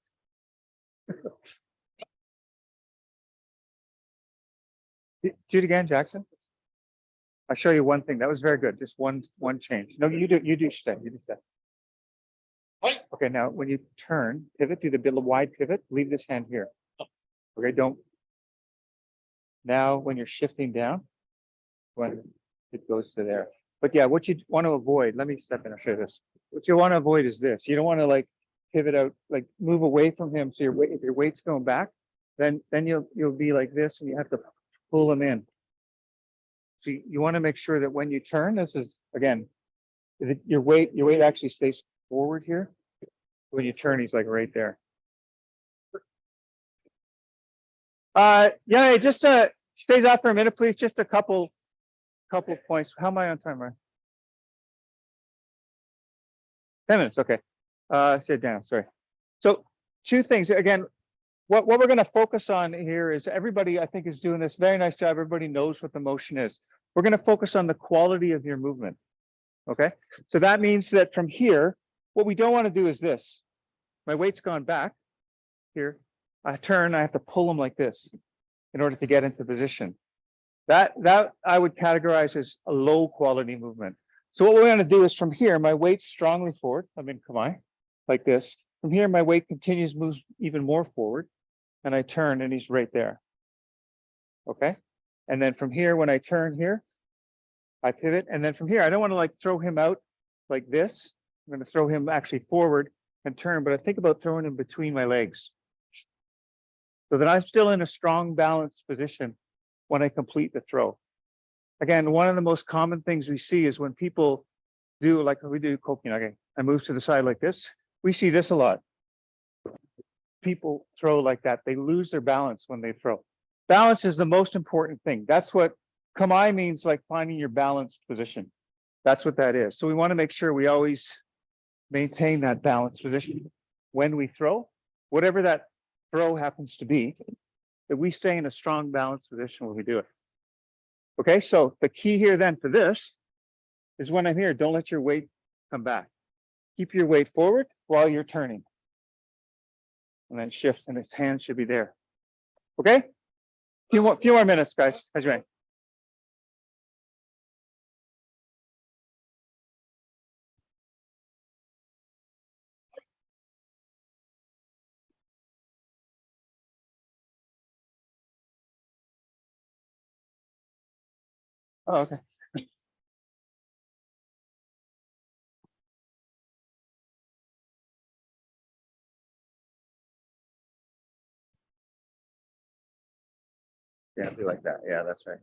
Do it again, Jackson. I'll show you one thing. That was very good. Just one change. No, you do stay. You do stay. Okay, now when you turn, pivot, do the bit of wide pivot, leave this hand here. Okay, don't. Now when you're shifting down, when it goes to there. But yeah, what you want to avoid, let me step in and show you this. What you want to avoid is this. You don't want to like pivot out, like move away from him. So your weight, if your weight's going back, then you'll be like this and you have to pull him in. So you want to make sure that when you turn, this is again, your weight actually stays forward here. When you turn, he's like right there. Yeah, just stays out for a minute, please. Just a couple points. How am I on time, Ryan? 10 minutes, okay. Sit down, sorry. So 2 things. Again, what we're going to focus on here is everybody, I think, is doing this very nice job. Everybody knows what the motion is. We're going to focus on the quality of your movement. Okay, so that means that from here, what we don't want to do is this. My weight's gone back here. I turn, I have to pull them like this in order to get into position. That I would categorize as a low quality movement. So what we're going to do is from here, my weight's strongly forward. I'm in Kamai, like this. From here, my weight continues, moves even more forward, and I turn, and he's right there. Okay, and then from here, when I turn here, I pivot, and then from here, I don't want to like throw him out like this. I'm going to throw him actually forward and turn, but I think about throwing him between my legs, so that I'm still in a strong, balanced position when I complete the throw. Again, one of the most common things we see is when people do like we do kokinage and move to the side like this. We see this a lot. People throw like that. They lose their balance when they throw. Balance is the most important thing. That's what kamai means, like finding your balanced position. That's what that is. So we want to make sure we always maintain that balanced position when we throw, whatever that throw happens to be, that we stay in a strong balanced position when we do it. Okay, so the key here then for this is when I'm here, don't let your weight come back. Keep your weight forward while you're turning. And then shift, and his hand should be there. Okay? Few more minutes, guys. Hajime. Oh, okay. Yeah, be like that. Yeah, that's right.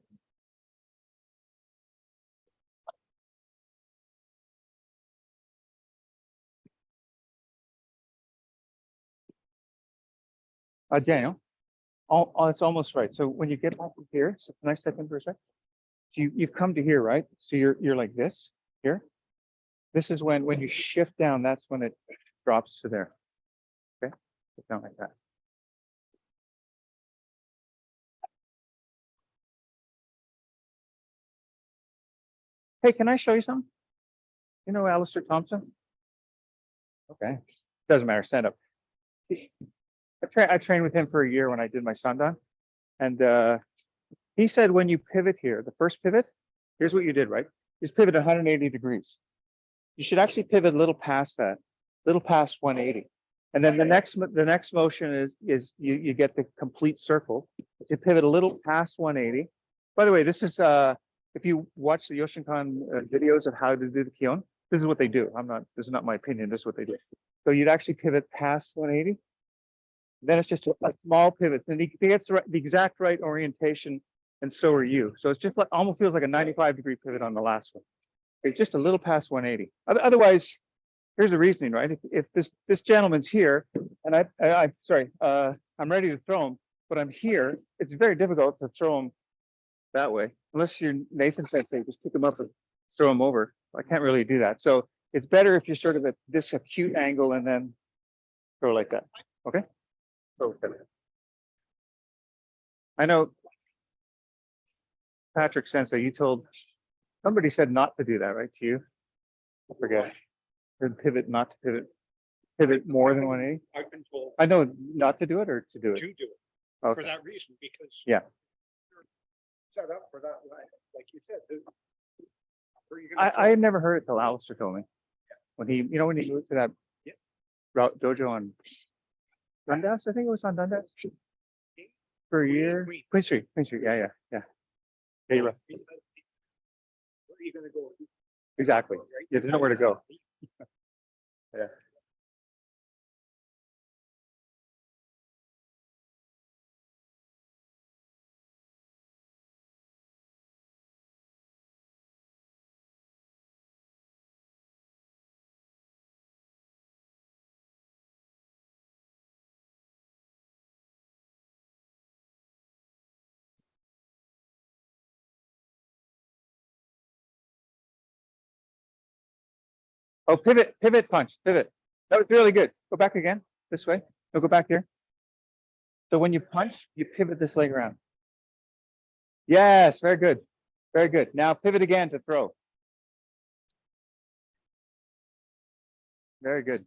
Daniel, it's almost right. So when you get back to here, so can I step in for a sec? You come to here, right? So you're like this here. This is when you shift down, that's when it drops to there. Okay, get down like that. Hey, can I show you something? You know Alistair Thompson? Okay, doesn't matter. Stand up. I trained with him for a year when I did my Sandan, and he said when you pivot here, the first pivot, here's what you did, right? Just pivot 180 degrees. You should actually pivot a little past that, little past 180. And then the next motion is you get the complete circle. You pivot a little past 180. By the way, this is if you watch the Yoshinkan videos of how to do the Kion, this is what they do. This is not my opinion, this is what they do. So you'd actually pivot past 180. Then it's just a small pivot, and he gets the exact right orientation, and so are you. So it's just like almost feels like a 95-degree pivot on the last one. It's just a little past 180. Otherwise, here's the reasoning, right? If this gentleman's here, and I'm ready to throw him, but I'm here, it's very difficult to throw him that way, unless you're Nathan Sensei, just pick him up and throw him over. I can't really do that. So it's better if you're sort of at this acute angle and then throw like that. Okay. I know, Patrick Sensei, you told somebody said not to do that, right? To you? I forget. Or pivot, not to pivot more than 180. I've been told I know not to do it or to do it. to do it for Okay. that reason, because Yeah. you're set up for that, like you said. Where you're gonna I had never heard it till Alistair told me. When he moved to that Yeah. route dojo on Dundas, I think it was on Dundas for a year. Queen Street. Yeah. Yeah, you're right. Where are you gonna go? Exactly. Yeah, there's nowhere to go. Yeah. Oh, pivot, punch, pivot. That was really good. Go back again, this way. No, go back here. So when you punch, you pivot this leg around. Yes, very good. Very good. Now pivot again to throw. Very good.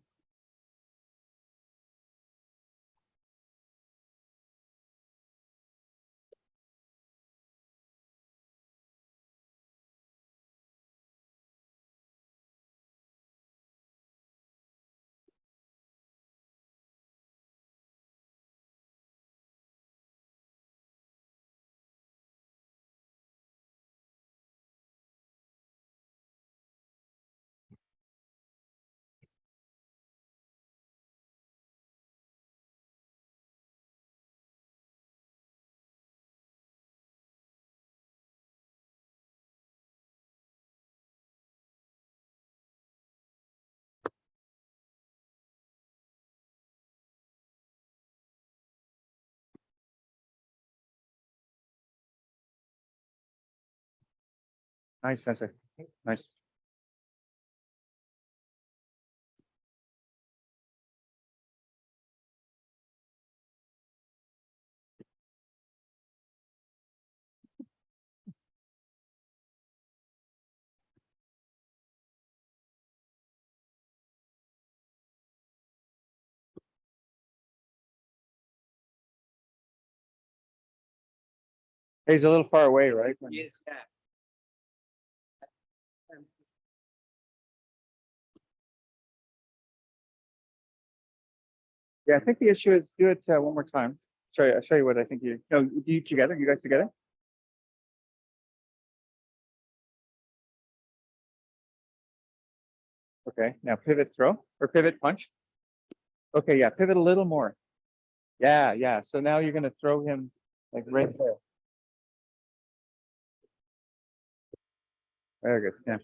Nice, Sensei. Nice. He's a little far away, right? Yeah, I think the issue is do it one more time. I'll show you what I think you. No, you together. You guys together. Okay. Now pivot throw or pivot punch. Okay. Yeah. Pivot a little more. Yeah. Yeah. So now you're gonna throw him like right there. Very good. Yeah.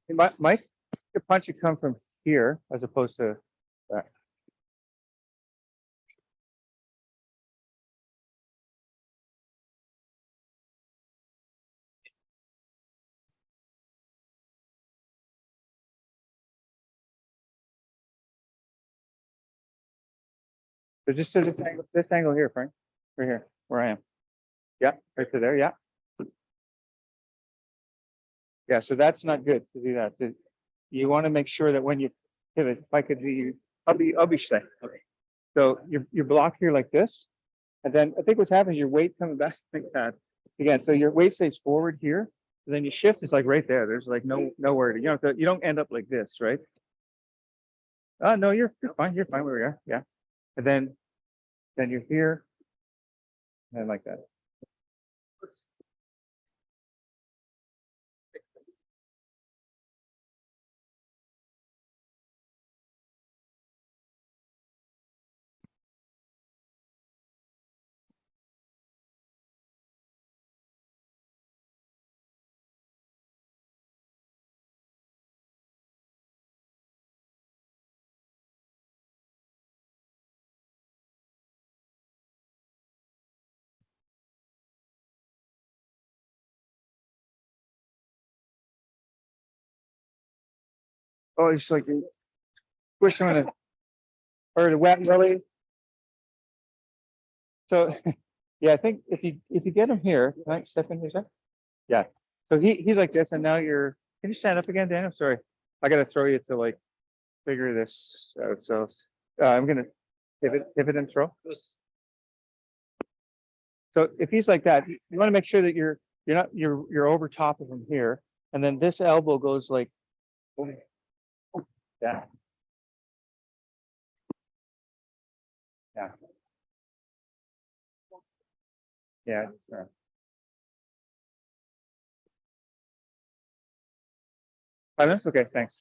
Hey, Mike, the punch should come from here as opposed to that. So just to this angle here, Frank. Right here, where I am. Yeah, right to there. Yeah. Yeah. So that's not good to do that. You want to make sure that when you pivot, if I could be, I'll be straight. Okay. So you block here like this, and then I think what's happening is your weight coming back like that again. So your weight stays forward here, and then you shift. It's like right there. There's like nowhere to you don't end up like this, right? No, you're fine. You're fine where you are. Yeah, and then you're here, and like that. Oh, it's like you push on it or the wet belly. So yeah, I think if you get him here, can I step in here, sir? Yeah. So he's like this, and now you're. Can you stand up again, Daniel? Sorry, I gotta throw you to like figure this out. So I'm gonna pivot and throw. So if he's like that, you want to make sure that you're over top of him here, and then this elbow goes like that. Yeah. Yeah. Sure. Silence? Okay, thanks.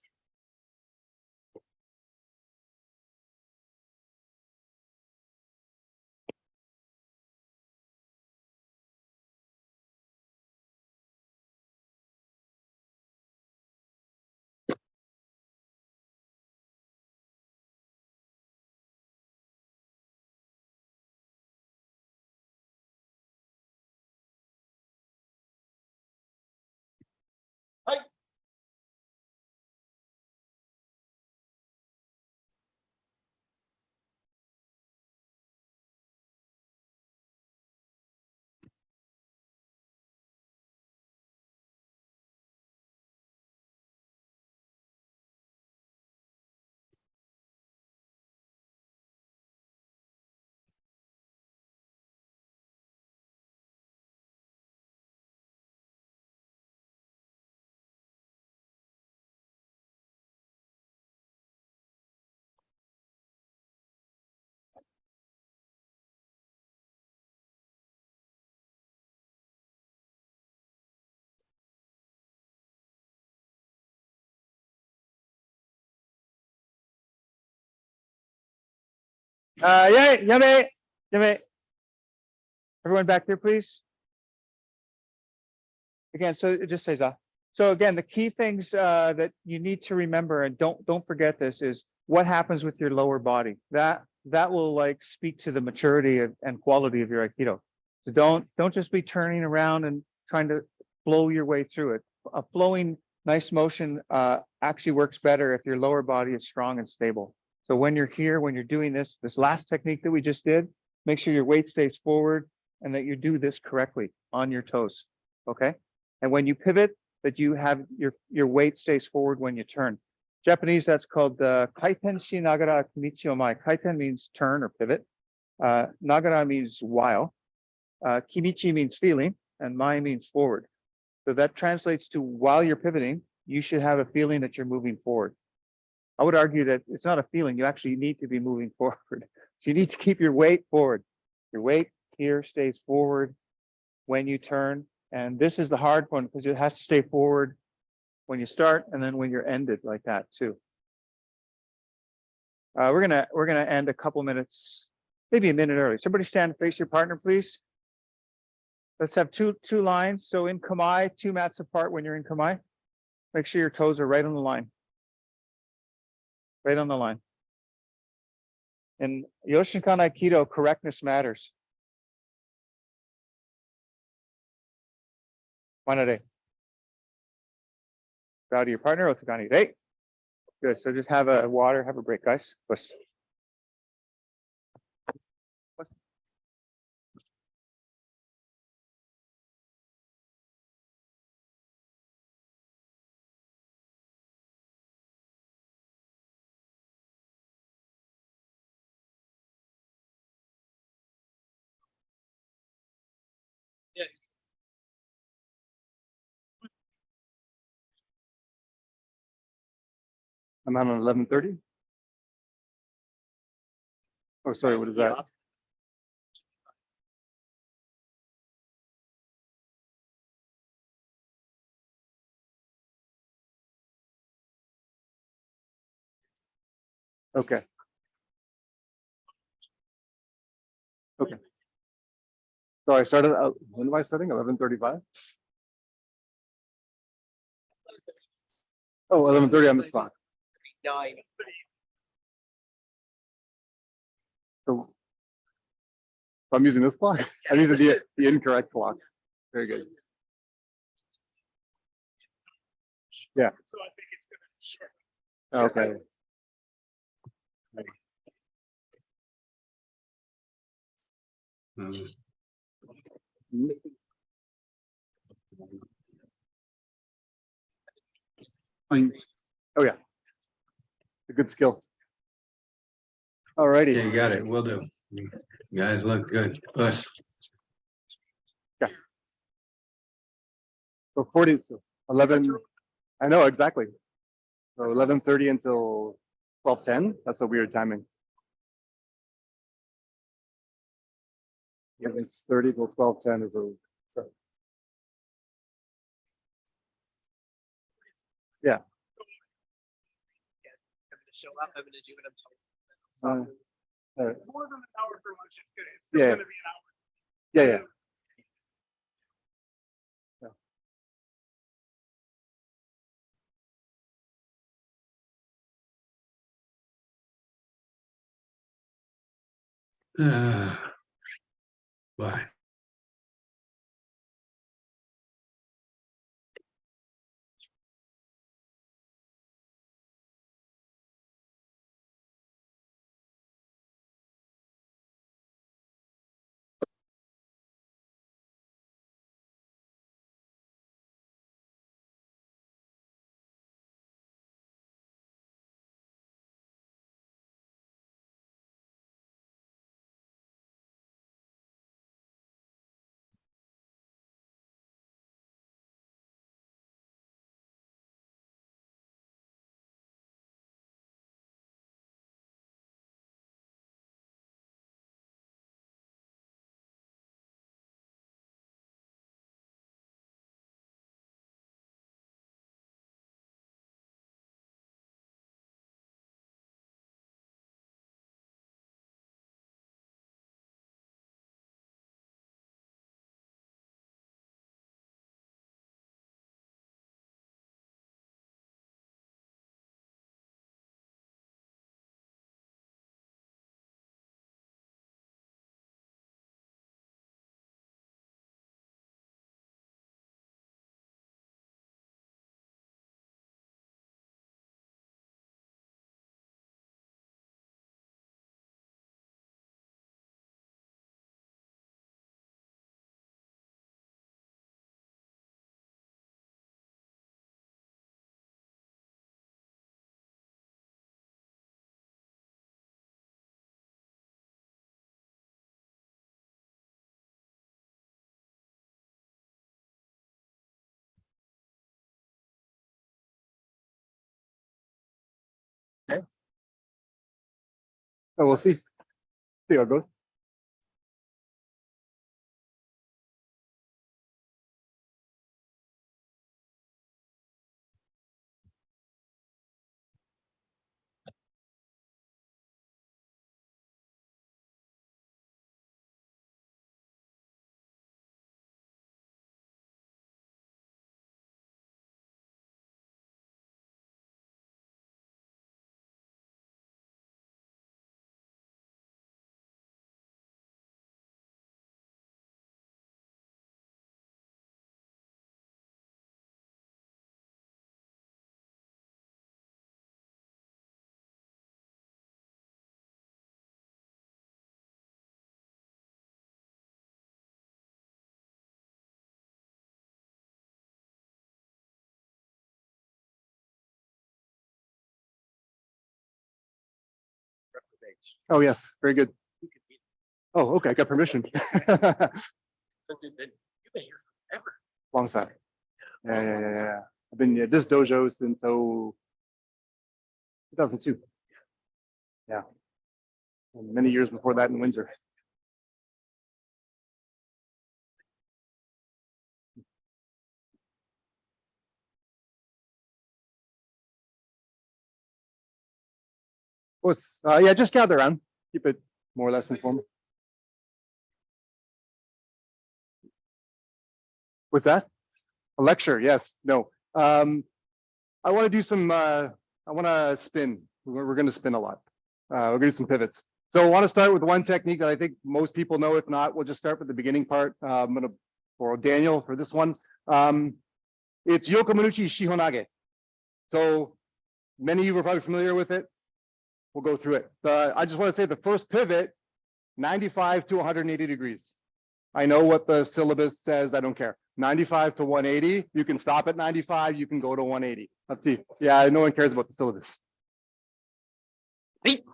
Yeah, yummy, yummy. Everyone back there, please. Again, so it just says, so again, the key things that you need to remember, and don't forget this, is what happens with your lower body. That will like speak to the maturity and quality of your Aikido. So don't just be turning around and trying to flow your way through it. A flowing, nice motion actually works better if your lower body is strong and stable. So when you're here, when you're doing this last technique that we just did, make sure your weight stays forward and that you do this correctly on your toes. Okay. And when you pivot, that you have your weight stays forward when you turn. Japanese, that's called kaiten shi nagara kimichi o mai. Kaiten means turn or pivot. Nagara means while. Kimichi means feeling, and mai means forward. So that translates to while you're pivoting, you should have a feeling that you're moving forward. I would argue that it's not a feeling, you actually need to be moving forward. So you need to keep your weight forward. Your weight here stays forward when you turn. And this is the hard one because it has to stay forward when you start and then when you're ended like that too. We're gonna end a couple minutes, maybe a minute early. Somebody stand and face your partner, please. Let's have two lines. So in Kamae, 2 mats apart when you're in Kamae. Make sure your toes are right on the line. Right on the line. In Yoshinkan Aikido, correctness matters. Manare. Bow to your partner, Otagani. Hey. Good. So just have a water, have a break, guys. Push. I'm on 11:30. Oh, sorry. What is that? Okay. Okay. So I started. When am I starting? 11:35. Oh, 11:30 on the spot. 9. So I'm using this clock. I'm using the incorrect clock. Very good. Yeah. So I think it's gonna be short. Okay. Oh yeah. A good skill. All righty. Okay, got it. Will do. You guys look good. Us. So 40, so 11. I know exactly. So 11:30 until 12:10. That's a weird timing. 11:30 till 12:10 is a. Yeah. I'm gonna show up. I'm gonna do what I'm told. All right. More than an hour for lunch. It's good. It's still Yeah. gonna be an hour. Yeah, yeah. Bye. Oh, we'll see. See how it goes. Oh, yes, very good. Oh, okay, I got permission. Long time. Yeah. I've been at this dojo since 2002. Yeah. And many years before that in Windsor. Yeah, just gather around. Keep it more or less informal. What's that? A lecture? Yes. No. I want to do some. I want to spin. We're going to spin a lot. We're going to do some pivots. So I want to start with one technique that I think most people know. If not, we'll just start with the beginning part. I'm going to borrow Daniel for this one. It's Yokomanuchi Shihonage. So many of you are probably familiar with it. We'll go through it. I just want to say the first pivot, 95 to 180 degrees. I know what the syllabus says. I don't care. 95 to 180. You can stop at 95. You can go to 180. Let's see. Yeah, no one cares about the syllabus. Eight.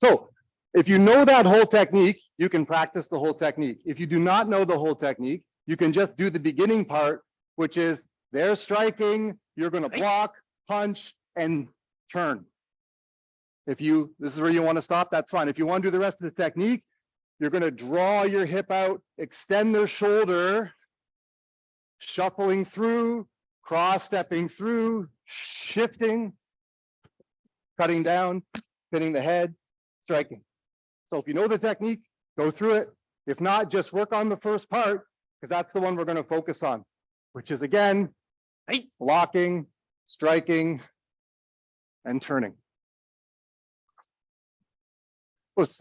So if you know that whole technique, you can practice the whole technique. If you do not know the whole technique, you can just do the beginning part, which is they're striking, you're going to block, punch, and turn. This is where you want to stop, that's fine. If you want to do the rest of the technique, you're going to draw your hip out, extend their shoulder, shuffling through, cross-stepping through, shifting, cutting down, hitting the head, striking. So if you know the technique, go through it. If not, just work on the first part, because that's the one we're going to focus on, which is again, blocking, striking, and turning.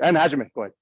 And Hajime, go ahead.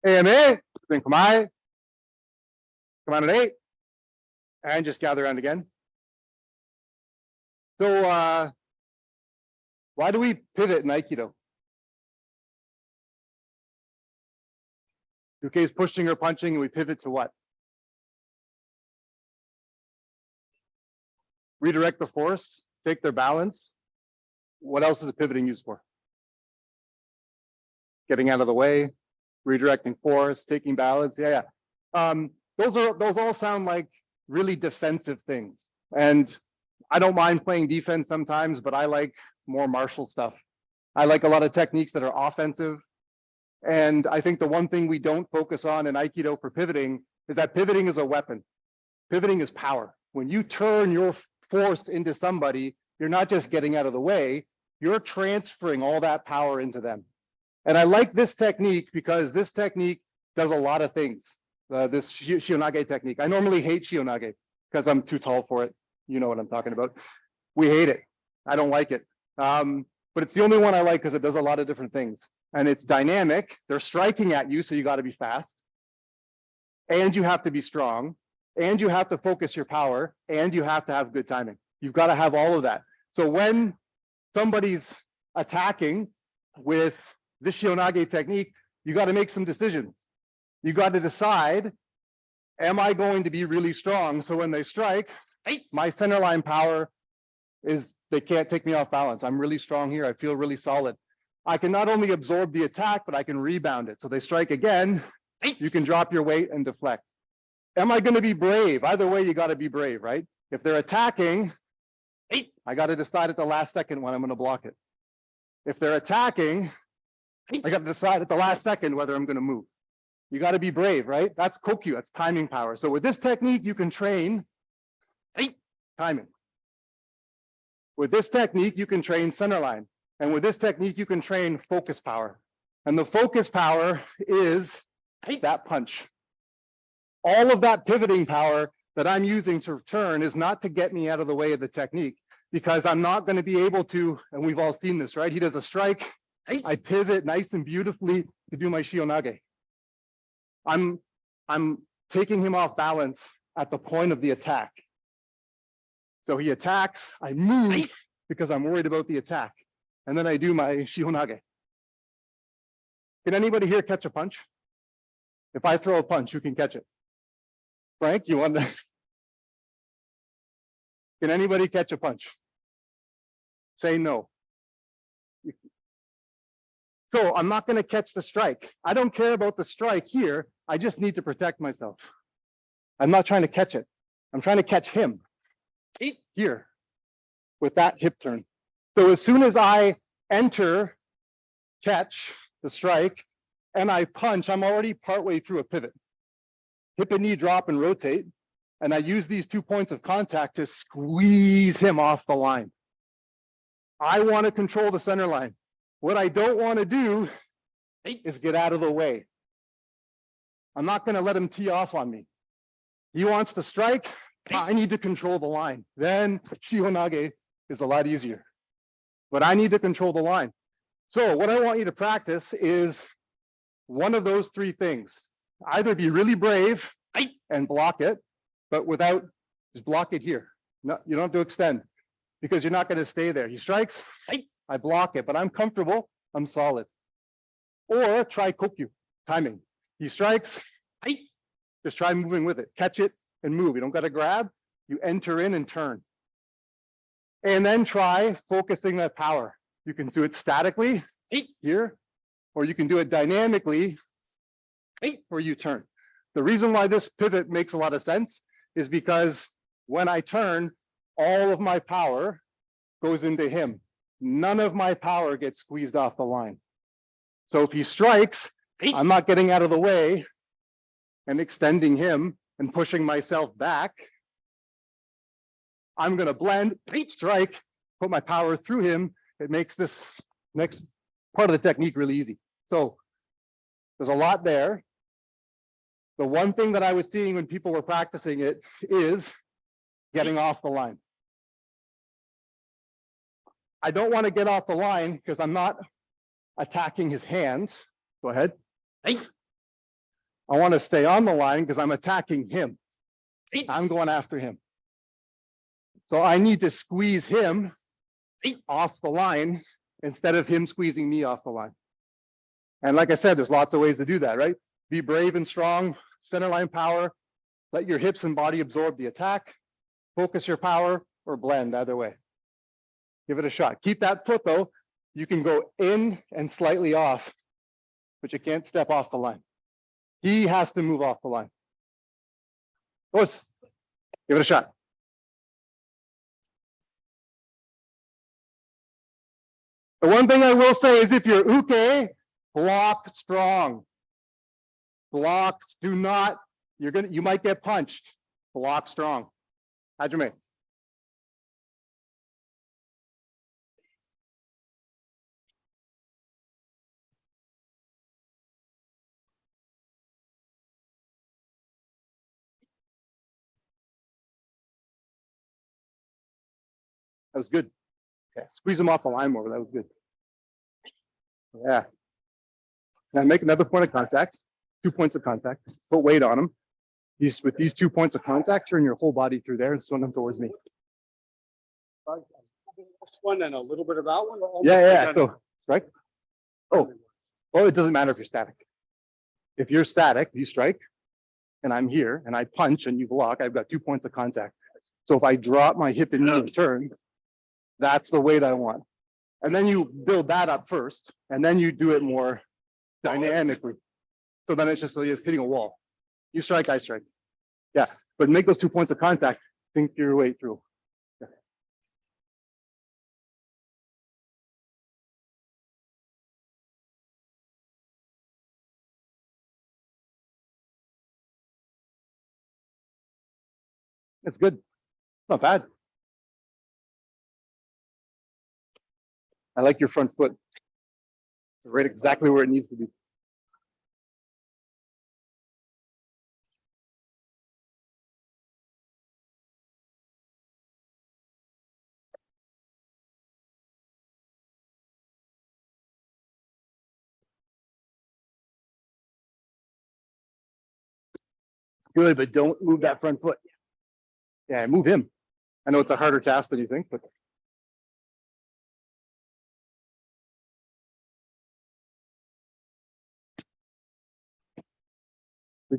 AMA, then come on at 8, and just gather around again. So why do we pivot in Aikido? Okay, is pushing or punching, and we pivot to what? Redirect the force, take their balance. What else is a pivoting used for? Getting out of the way, redirecting force, taking balance. Yeah. Those all sound like really defensive things. And I don't mind playing defense sometimes, but I like more martial stuff. I like a lot of techniques that are offensive. And I think the one thing we don't focus on in Aikido for pivoting is that pivoting is a weapon. Pivoting is power. When you turn your force into somebody, you're not just getting out of the way, you're transferring all that power into them. And I like this technique because this technique does a lot of things. This Shionage technique. I normally hate Shionage because I'm too tall for it. You know what I'm talking about. We hate it. I don't like it. But it's the only one I like because it does a lot of different things. And it's dynamic. They're striking at you, so you got to be fast. And you have to be strong. And you have to focus your power. And you have to have good timing. You've got to have all of that. So when somebody's attacking with this Shionage technique, you got to make some decisions. You got to decide, am I going to be really strong? So when they strike, my center line power is, they can't take me off balance. I'm really strong here. I feel really solid. I can not only absorb the attack, but I can rebound it. So they strike again, you can drop your weight and deflect. Am I going to be brave? Either way, you got to be brave, right? If they're attacking, I got to decide at the last second when I'm going to block it. If they're attacking, I got to decide at the last second whether I'm going to move. You got to be brave, right? That's kokyu, that's timing power. So with this technique, you can train timing. With this technique, you can train center line. And with this technique, you can train focus power. And the focus power is that punch. All of that pivoting power that I'm using to turn is not to get me out of the way of the technique, because I'm not going to be able to, and we've all seen this, right? He does a strike, I pivot nice and beautifully to do my Shionage. I'm taking him off balance at the point of the attack. So he attacks, I move because I'm worried about the attack. And then I do my Shionage. Can anybody here catch a punch? If I throw a punch, who can catch it? Frank, you want to? Can anybody catch a punch? Say no. So I'm not going to catch the strike. I don't care about the strike here. I just need to protect myself. I'm not trying to catch it. I'm trying to catch him here with that hip turn. So as soon as I enter, catch the strike, and I punch, I'm already partway through a pivot. Hip and knee drop and rotate. And I use these 2 points of contact to squeeze him off the line. I want to control the center line. What I don't want to do is get out of the way. I'm not going to let him tee off on me. He wants to strike. I need to control the line. Then Shionage is a lot easier. But I need to control the line. So what I want you to practice is one of those 3 things. Either be really brave and block it, but without, just block it here. No, you don't have to extend because you're not going to stay there. He strikes, I block it, but I'm comfortable, I'm solid. Or try kokyu, timing. He strikes, just try moving with it. Catch it and move. You don't got to grab, you enter in and turn. And then try focusing that power. You can do it statically here, or you can do it dynamically where you turn. The reason why this pivot makes a lot of sense is because when I turn, all of my power goes into him. None of my power gets squeezed off the line. So if he strikes, I'm not getting out of the way and extending him and pushing myself back. I'm going to blend, strike, put my power through him. It makes this next part of the technique really easy. So there's a lot there. The one thing that I was seeing when people were practicing it is getting off the line. I don't want to get off the line because I'm not attacking his hands. Go ahead. I want to stay on the line because I'm attacking him. I'm going after him. So I need to squeeze him off the line instead of him squeezing me off the line. And like I said, there's lots of ways to do that, right? Be brave and strong, center line power, let your hips and body absorb the attack, focus your power, or blend, either way. Give it a shot. Keep that foot though. You can go in and slightly off, but you can't step off the line. He has to move off the line. Let's give it a shot. The one thing I will say is if you're uke, block strong. Block, do not, you might get punched. Block strong. Hajime. That was good. Okay, squeeze him off the line more. That was good. Yeah. Now make another point of contact, 2 points of contact, put weight on them. With these 2 points of contact, turn your whole body through there and swing them towards me. This one and a little bit of that one. or almost Yeah. identical? So, right? Oh, well, it doesn't matter if you're static. If you're static, you strike, and I'm here, and I punch and you block, I've got 2 points of contact. So if I drop my hip and knee and turn, that's the weight I want. And then you build that up first, and then you do it more dynamically. So then it's just like it's hitting a wall. You strike, I strike. Yeah, but make those 2 points of contact, think your way through. Yeah. It's good. Not bad. I like your front foot. Right exactly where it needs to be. Good, but don't move that front foot. Yeah, move him. I know it's a harder task than you think, but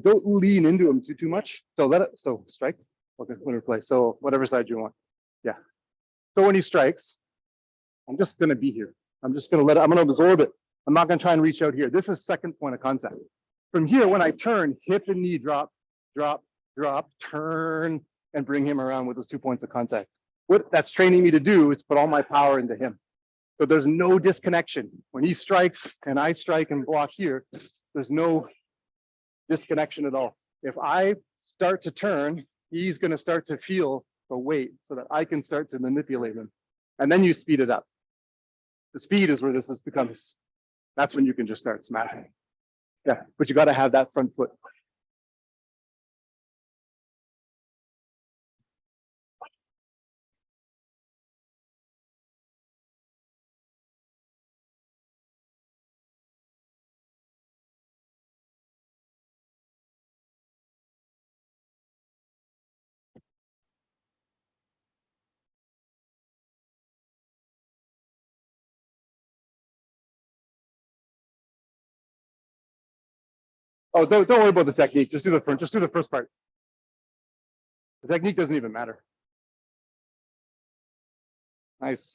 don't lean into him too much. So let it. So strike. Okay, winner play. So whatever side you want. Yeah. So when he strikes, I'm just gonna be here. I'm just gonna let it. I'm gonna absorb it. I'm not gonna try and reach out here. This is second point of contact. From here, when I turn, hip and knee drop, drop, drop, turn, and bring him around with those 2 points of contact. What that's training me to do is put all my power into him. So there's no disconnection. When he strikes and I strike and block here, there's no disconnection at all. If I start to turn, he's going to start to feel the weight so that I can start to manipulate him. And then you speed it up. The speed is where this becomes, that's when you can just start smashing. Yeah, but you got to have that front foot. Oh, don't worry about the technique. Just do the front. Just do the first part. The technique doesn't even matter. Nice.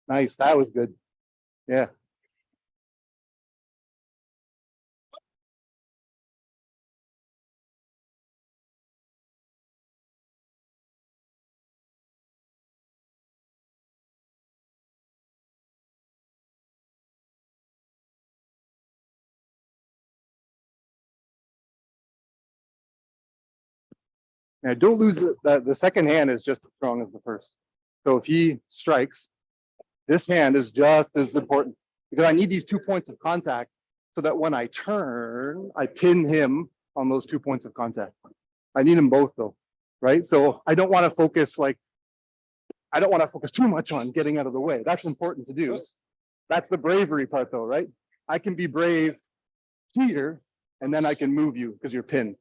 Nice. That was good. Yeah. Now, don't lose the second hand is just as strong as the first. So if he strikes, this hand is just as important because I need these 2 points of contact so that when I turn, I pin him on those 2 points of contact. I need them both though, right? So I don't want to focus like I don't want to focus too much on getting out of the way. That's important to do. That's the bravery part though, right? I can be brave here, and then I can move you because you're pinned.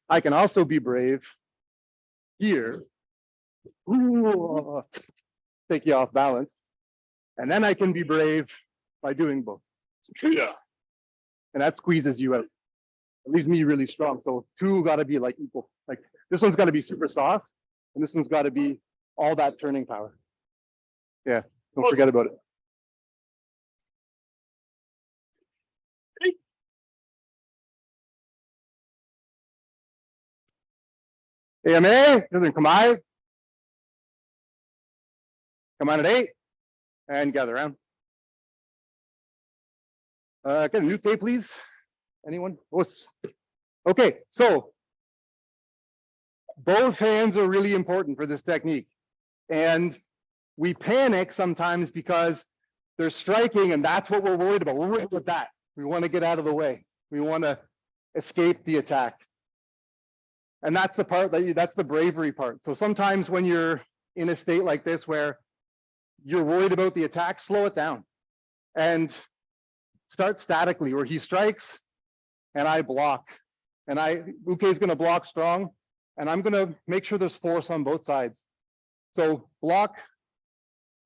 I can also be brave here. Ooh, take you off balance. And then I can be brave by doing both. Yeah. And that squeezes you out. It leaves me really strong. So two got to be like equal. Like this one's got to be super soft, and this one's got to be all that turning power. Yeah, don't forget about it. AMA, doesn't come on. Come on at 8 and gather around. Get a new K, please. Anyone? Okay, so both hands are really important for this technique. And we panic sometimes because they're striking, and that's what we're worried about. We're worried about that. We want to get out of the way. We want to escape the attack. And that's the part that's the bravery part. So sometimes when you're in a state like this where you're worried about the attack, slow it down and start statically where he strikes and I block. And Uke is going to block strong, and I'm going to make sure there's force on both sides. So block,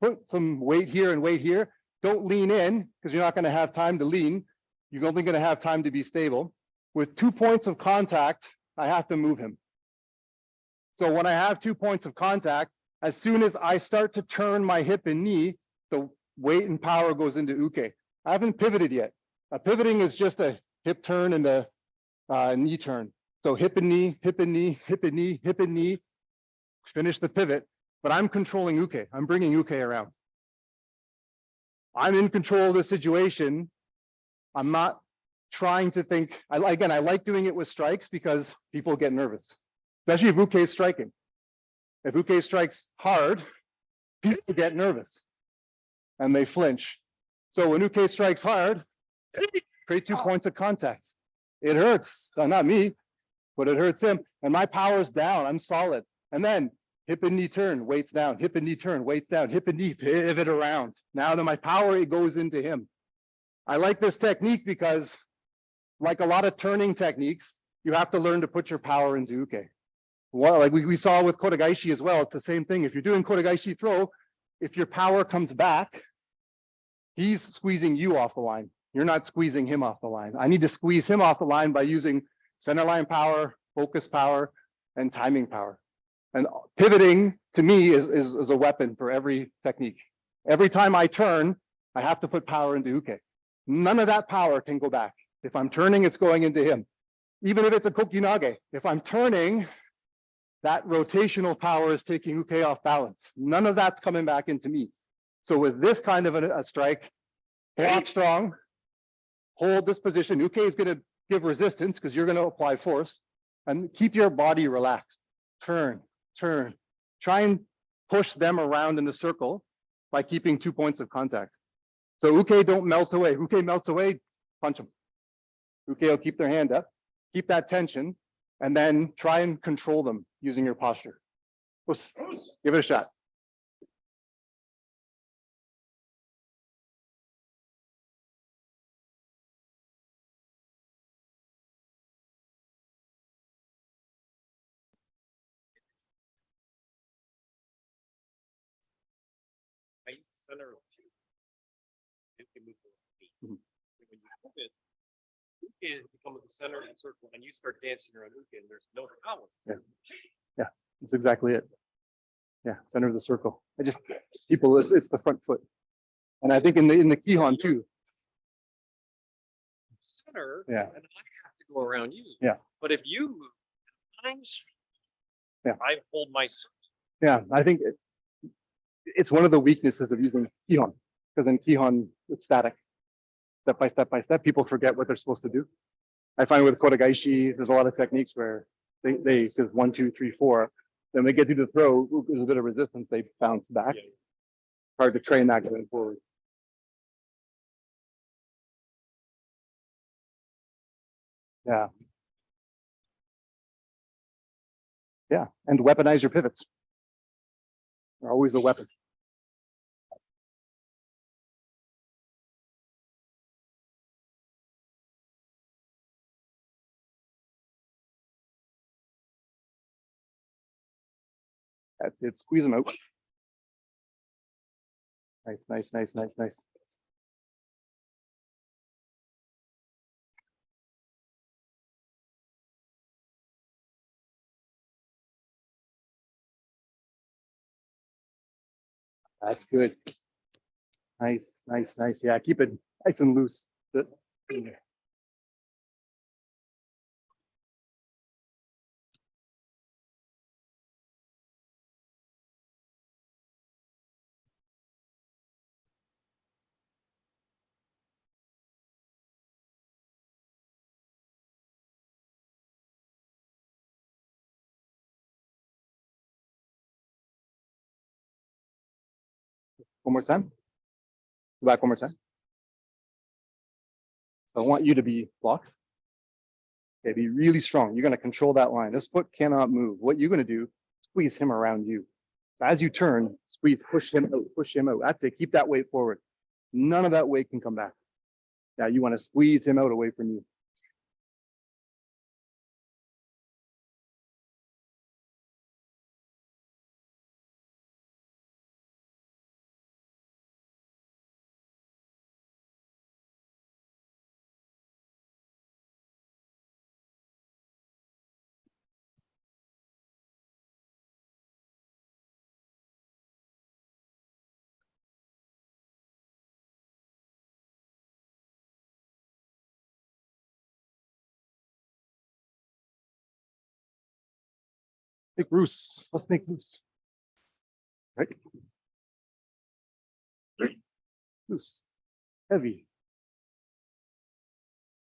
put some weight here and weight here. Don't lean in because you're not going to have time to lean. You're only going to have time to be stable. With 2 points of contact, I have to move him. So when I have 2 points of contact, as soon as I start to turn my hip and knee, the weight and power goes into Uke. I haven't pivoted yet. Pivoting is just a hip turn and a knee turn. So hip and knee, hip and knee, hip and knee, hip and knee, finish the pivot, but I'm controlling Uke. I'm bringing Uke around. I'm in control of the situation. I'm not trying to think. I like doing it with strikes because people get nervous, especially if Uke is striking. If Uke strikes hard, people get nervous and they flinch. So when Uke strikes hard, create 2 points of contact. It hurts, not me, but it hurts him. And my power's down, I'm solid. And then hip and knee turn, weights down, hip and knee turn, weights down, hip and knee, pivot around. Now that my power, it goes into him. I like this technique because like a lot of turning techniques, you have to learn to put your power into Uke. Well, like we saw with Kodagaishi as well, it's the same thing. If you're doing Kodagaishi throw, if your power comes back, he's squeezing you off the line. You're not squeezing him off the line. I need to squeeze him off the line by using center line power, focus power, and timing power. And pivoting to me is a weapon for every technique. Every time I turn, I have to put power into Uke. None of that power can go back. If I'm turning, it's going into him. Even if it's a kokinage, if I'm turning, that rotational power is taking Uke off balance. None of that's coming back into me. So with this kind of a strike, block strong, hold this position. Uke is going to give resistance because you're going to apply force, and keep your body relaxed. Turn, turn. Try and push them around in a circle by keeping 2 points of contact. So Uke don't melt away. Uke melts away, punch them. Uke will keep their hand up, keep that tension, and then try and control them using your posture. Let's give it a shot. Center of two. You can move to the feet. Mhm. When you move it, Uke becomes the center of the circle, and you start dancing around Uke, and there's no power. Yeah, that's exactly it. Yeah, center of the circle. People, it's the front foot. And I think in the Kihon too. Center, Yeah. and I have to go around you. Yeah. But if you move, I hold my circle. Yeah, I think it's one of the weaknesses of using Kihon, because in Kihon, it's static. Step by step by step, people forget what they're supposed to do. I find with Kodagaishi, there's a lot of techniques where they says 1, 2, 3, 4. Then they get through the throw, there's a bit of resistance, they bounce back. Yeah. Hard to train that going forward. Yeah. Yeah, and weaponize your pivots. They're always a weapon. That's it. Squeeze them out. Nice, nice, nice, nice, nice. That's good. Nice, nice, nice. Yeah, keep it nice and loose. Good. One more time. Go back one more time. I want you to be blocked. Okay, be really strong. You're going to control that line. This foot cannot move. What you're going to do, squeeze him around you. As you turn, squeeze, push him out, push him out. That's it. Keep that weight forward. None of that weight can come back. Now you want to squeeze him out away from you. Make Bruce. Let's make Bruce. Right? Loose. Heavy.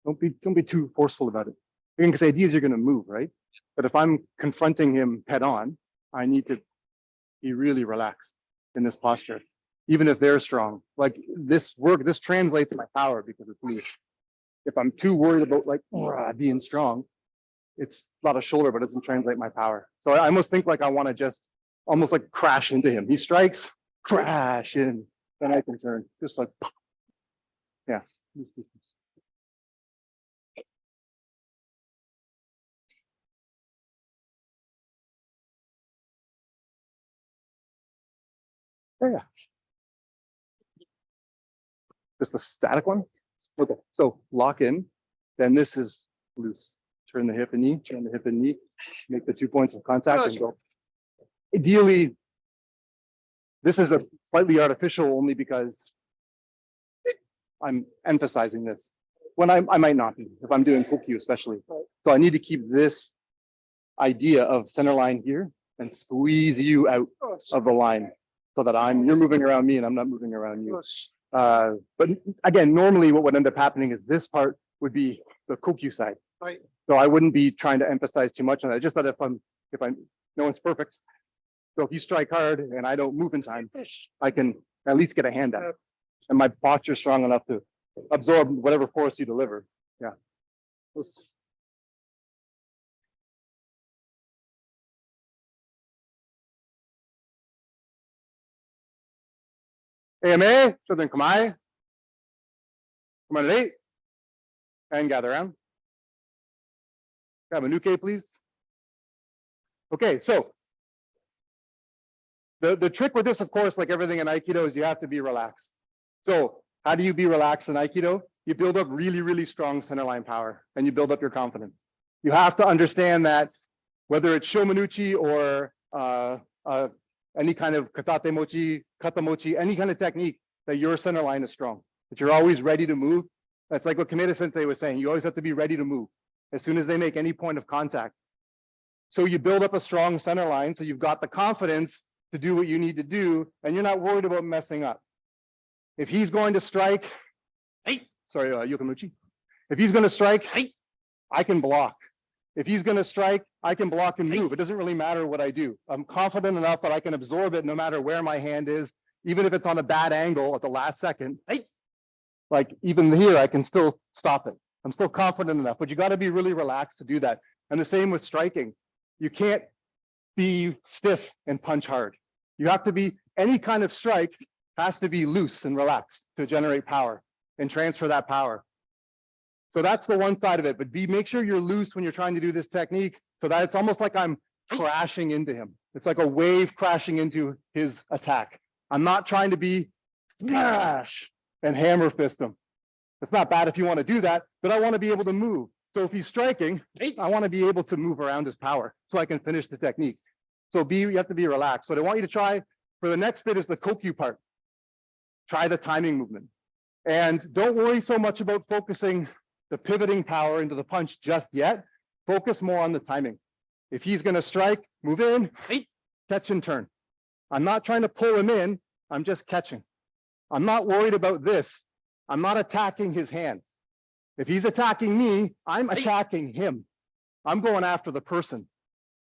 Don't be too forceful about it. Because the idea is you're going to move, right? But if I'm confronting him head on, I need to be really relaxed in this posture, even if they're strong. Like this translates my power because it's loose. If I'm too worried about like being strong, it's a lot of shoulder, but it doesn't translate my power. So I almost think like I want to just almost like crash into him. He strikes, crash in, then I can turn. Just like, yeah. Yeah. Just the static one. Okay, so lock in. Then this is loose. Turn the hip and knee, turn the hip and knee, make the 2 points of contact and go. Ideally, this is a slightly artificial only because I'm emphasizing this. When I might not be, if I'm doing kokyu especially. So I need to keep this idea of center line here and squeeze you out of the line so that you're moving around me and I'm not moving around you. But again, normally what would end up happening is this part would be the kokyu side. Right. So I wouldn't be trying to emphasize too much on that. Just that if I'm, no one's perfect. So if you strike hard and I don't move in time, I can at least get a hand up. And my posture is strong enough to absorb whatever force you deliver. Yeah. AMA, children, come on at 8. And gather around. Grab a nuke, please. Okay, so the trick with this, of course, like everything in Aikido, is you have to be relaxed. So how do you be relaxed in Aikido? You build up really, really strong centerline power and you build up your confidence. You have to understand that whether it's shomanuchi or any kind of katate mochi, kata mochi, any kind of technique, that your center line is strong, that you're always ready to move. That's like what Kameda Sensei was saying. You always have to be ready to move as soon as they make any point of contact. So you build up a strong center line, so you've got the confidence to do what you need to do, and you're not worried about messing up. If he's going to strike, Yokomuchi. If he's going to strike, I can block. If he's going to strike, I can block and move. It doesn't really matter what I do. I'm confident enough that I can absorb it no matter where my hand is, even if it's on a bad angle at the last second. Like even here, I can still stop it. I'm still confident enough, but you got to be really relaxed to do that. And the same with striking. You can't be stiff and punch hard. You have to be, any kind of strike has to be loose and relaxed to generate power and transfer that power. So that's the one side of it, but make sure you're loose when you're trying to do this technique so that it's almost like I'm crashing into him. It's like a wave crashing into his attack. I'm not trying to be smash and hammer fist him. It's not bad if you want to do that, but I want to be able to move. So if he's striking, I want to be able to move around his power so I can finish the technique. So you have to be relaxed. So what I want you to try for the next bit is the kokyu part. Try the timing movement. And don't worry so much about focusing the pivoting power into the punch just yet. Focus more on the timing. If he's going to strike, move in, catch and turn. I'm not trying to pull him in. I'm just catching. I'm not worried about this. I'm not attacking his hand. If he's attacking me, I'm attacking him. I'm going after the person.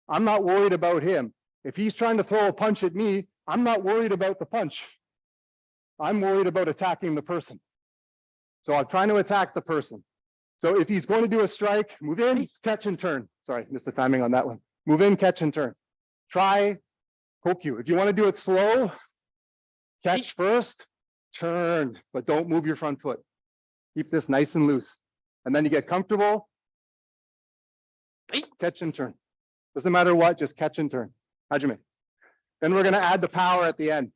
I'm not worried about him. If he's trying to throw a punch at me, I'm not worried about the punch. I'm worried about attacking the person. So I'm trying to attack the person. So if he's going to do a strike, move in, catch and turn. Sorry, missed the timing on that one. Move in, catch and turn. Try kokyu. If you want to do it slow, catch first, turn, but don't move your front foot. Keep this nice and loose. And then you get comfortable, catch and turn. Doesn't matter what, just catch and turn. Hajime. Then we're going to add the power at the end.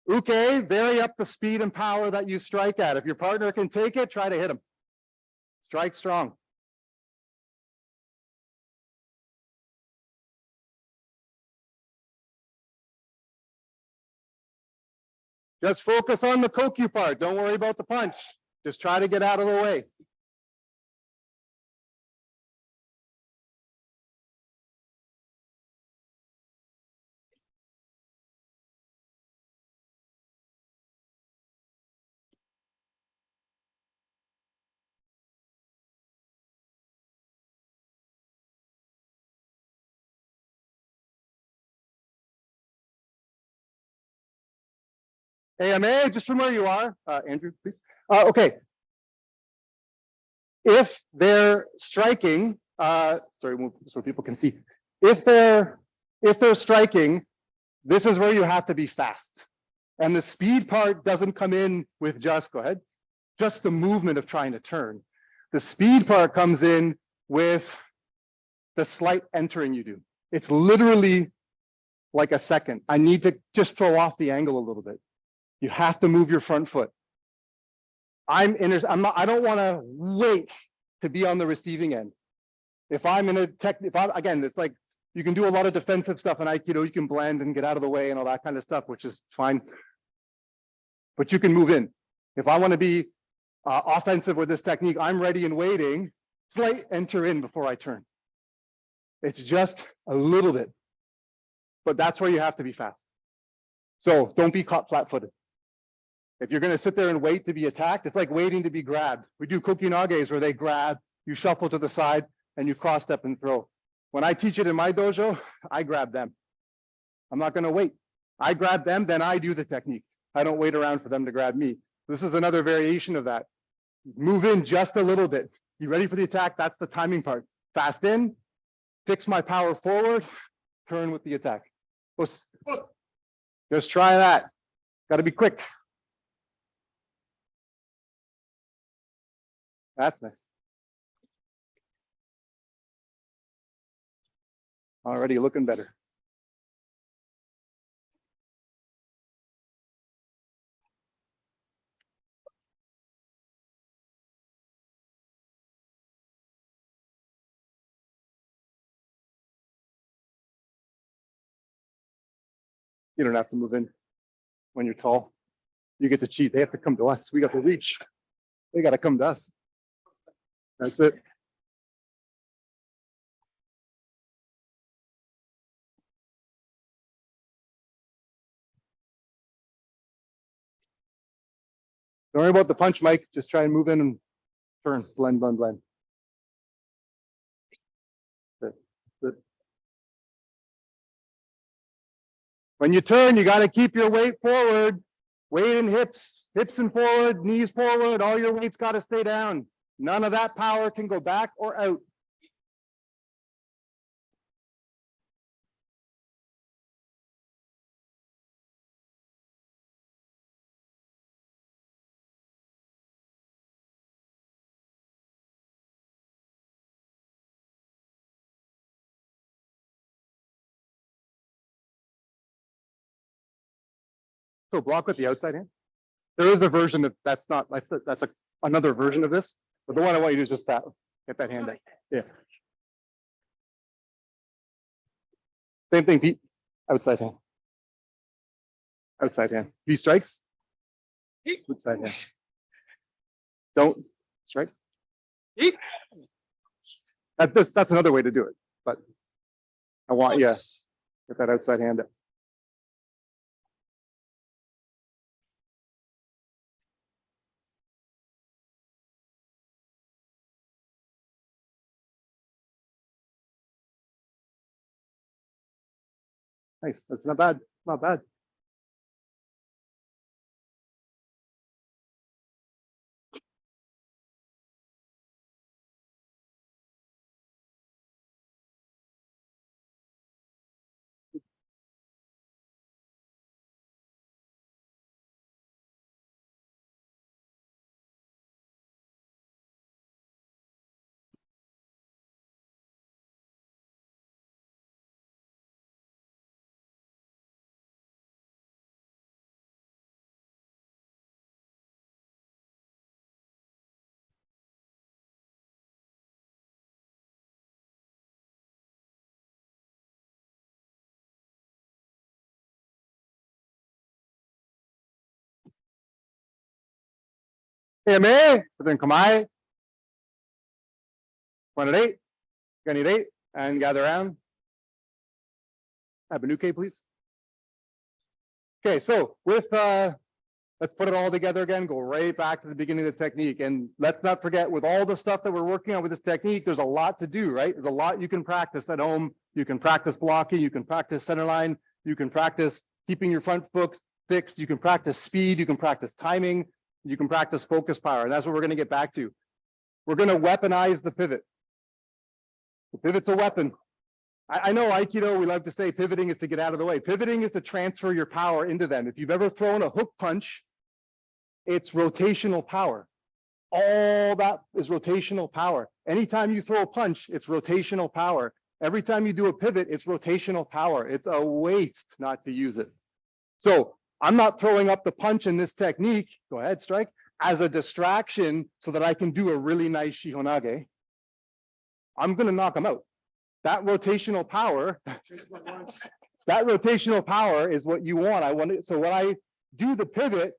Uke, vary up the speed and power that you strike at. If your partner can take it, try to hit him. Strike strong. Just focus on the kokyu part. Don't worry about the punch. Just try to get out of the way. AMA, just from where you are, Andrew, please. Okay. If they're striking, sorry, move so people can see. If they're striking, this is where you have to be fast. And the speed part doesn't come in with just, go ahead, just the movement of trying to turn. The speed part comes in with the slight entering you do. It's literally like a second. I need to just throw off the angle a little bit. You have to move your front foot. I don't want to wait to be on the receiving end. If I'm in a again, it's like you can do a lot of defensive stuff in Aikido. You can blend and get out of the way and all that kind of stuff, which is fine. But you can move in. If I want to be offensive with this technique, I'm ready and waiting. Slight enter in before I turn. It's just a little bit, but that's where you have to be fast. So don't be caught flat-footed. If you're going to sit there and wait to be attacked, it's like waiting to be grabbed. We do kokinages where they grab, you shuffle to the side, and you cross step and throw. When I teach it in my dojo, I grab them. I'm not going to wait. I grab them, then I do the technique. I don't wait around for them to grab me. This is another variation of that. Move in just a little bit. You ready for the attack? That's the timing part. Fast in, fix my power forward, turn with the attack. Just try that. Got to be quick. That's nice. Already looking better. You don't have to move in when you're tall. You get to cheat. They have to come to us. We got to reach. They got to come to us. That's it. Don't worry about the punch, Mike. Just try and move in and turn. Blend, blend, blend. Good. When you turn, you got to keep your weight forward. Weight in hips, hips and forward, knees forward. All your weight's got to stay down. None of that power can go back or out. So block with the outside hand. There is a version of, that's another version of this, but the one I want you to do is just that, get that hand out. Yeah. Same thing, Pete. Outside hand. Outside hand. He strikes. Outside hand. Don't strikes. That's another way to do it, but I want you get that outside hand up. Nice. That's not bad. Not bad. Eme, then Kamai. 1 at 8, and gather around. Abenuke, please. Okay, so with let's put it all together again, go right back to the beginning of the technique. And let's not forget, with all the stuff that we're working on with this technique, there's a lot to do, right? There's a lot you can practice at home. You can practice blocking, you can practice center line, you can practice keeping your front foot fixed, you can practice speed, you can practice timing, you can practice focus power. And that's what we're going to get back to. We're going to weaponize the pivot. The pivot's a weapon. I know Aikido, we love to say pivoting is to get out of the way. Pivoting is to transfer your power into them. If you've ever thrown a hook punch, it's rotational power. All that is rotational power. Anytime you throw a punch, it's rotational power. Every time you do a pivot, it's rotational power. It's a waste not to use it. So I'm not throwing up the punch in this technique, go ahead, strike, as a distraction so that I can do a really nice shihonage. I'm going to knock them out. That rotational power, is what you want. I want it. So when I do the pivot,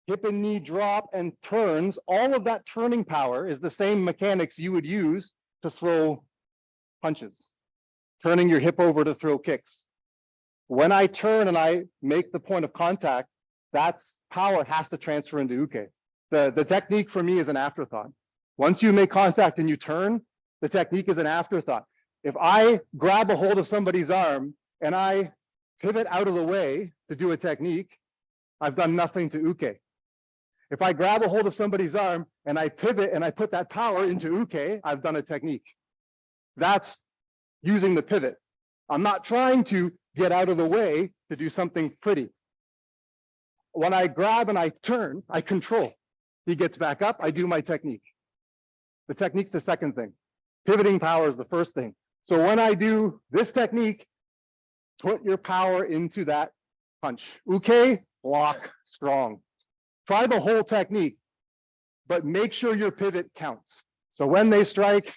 hip and knee drop and turns, all of that turning power is the same mechanics you would use to throw punches, turning your hip over to throw kicks. When I turn and I make the point of contact, that's power has to transfer into uke. The technique for me is an afterthought. Once you make contact and you turn, the technique is an afterthought. If I grab a hold of somebody's arm and I pivot out of the way to do a technique, I've done nothing to uke. If I grab a hold of somebody's arm and I pivot and I put that power into uke, I've done a technique. That's using the pivot. I'm not trying to get out of the way to do something pretty. When I grab and I turn, I control. He gets back up, I do my technique. The technique's the second thing. Pivoting power is the first thing. So when I do this technique, put your power into that punch. Uke, block, strong. Try the whole technique, but make sure your pivot counts. So when they strike,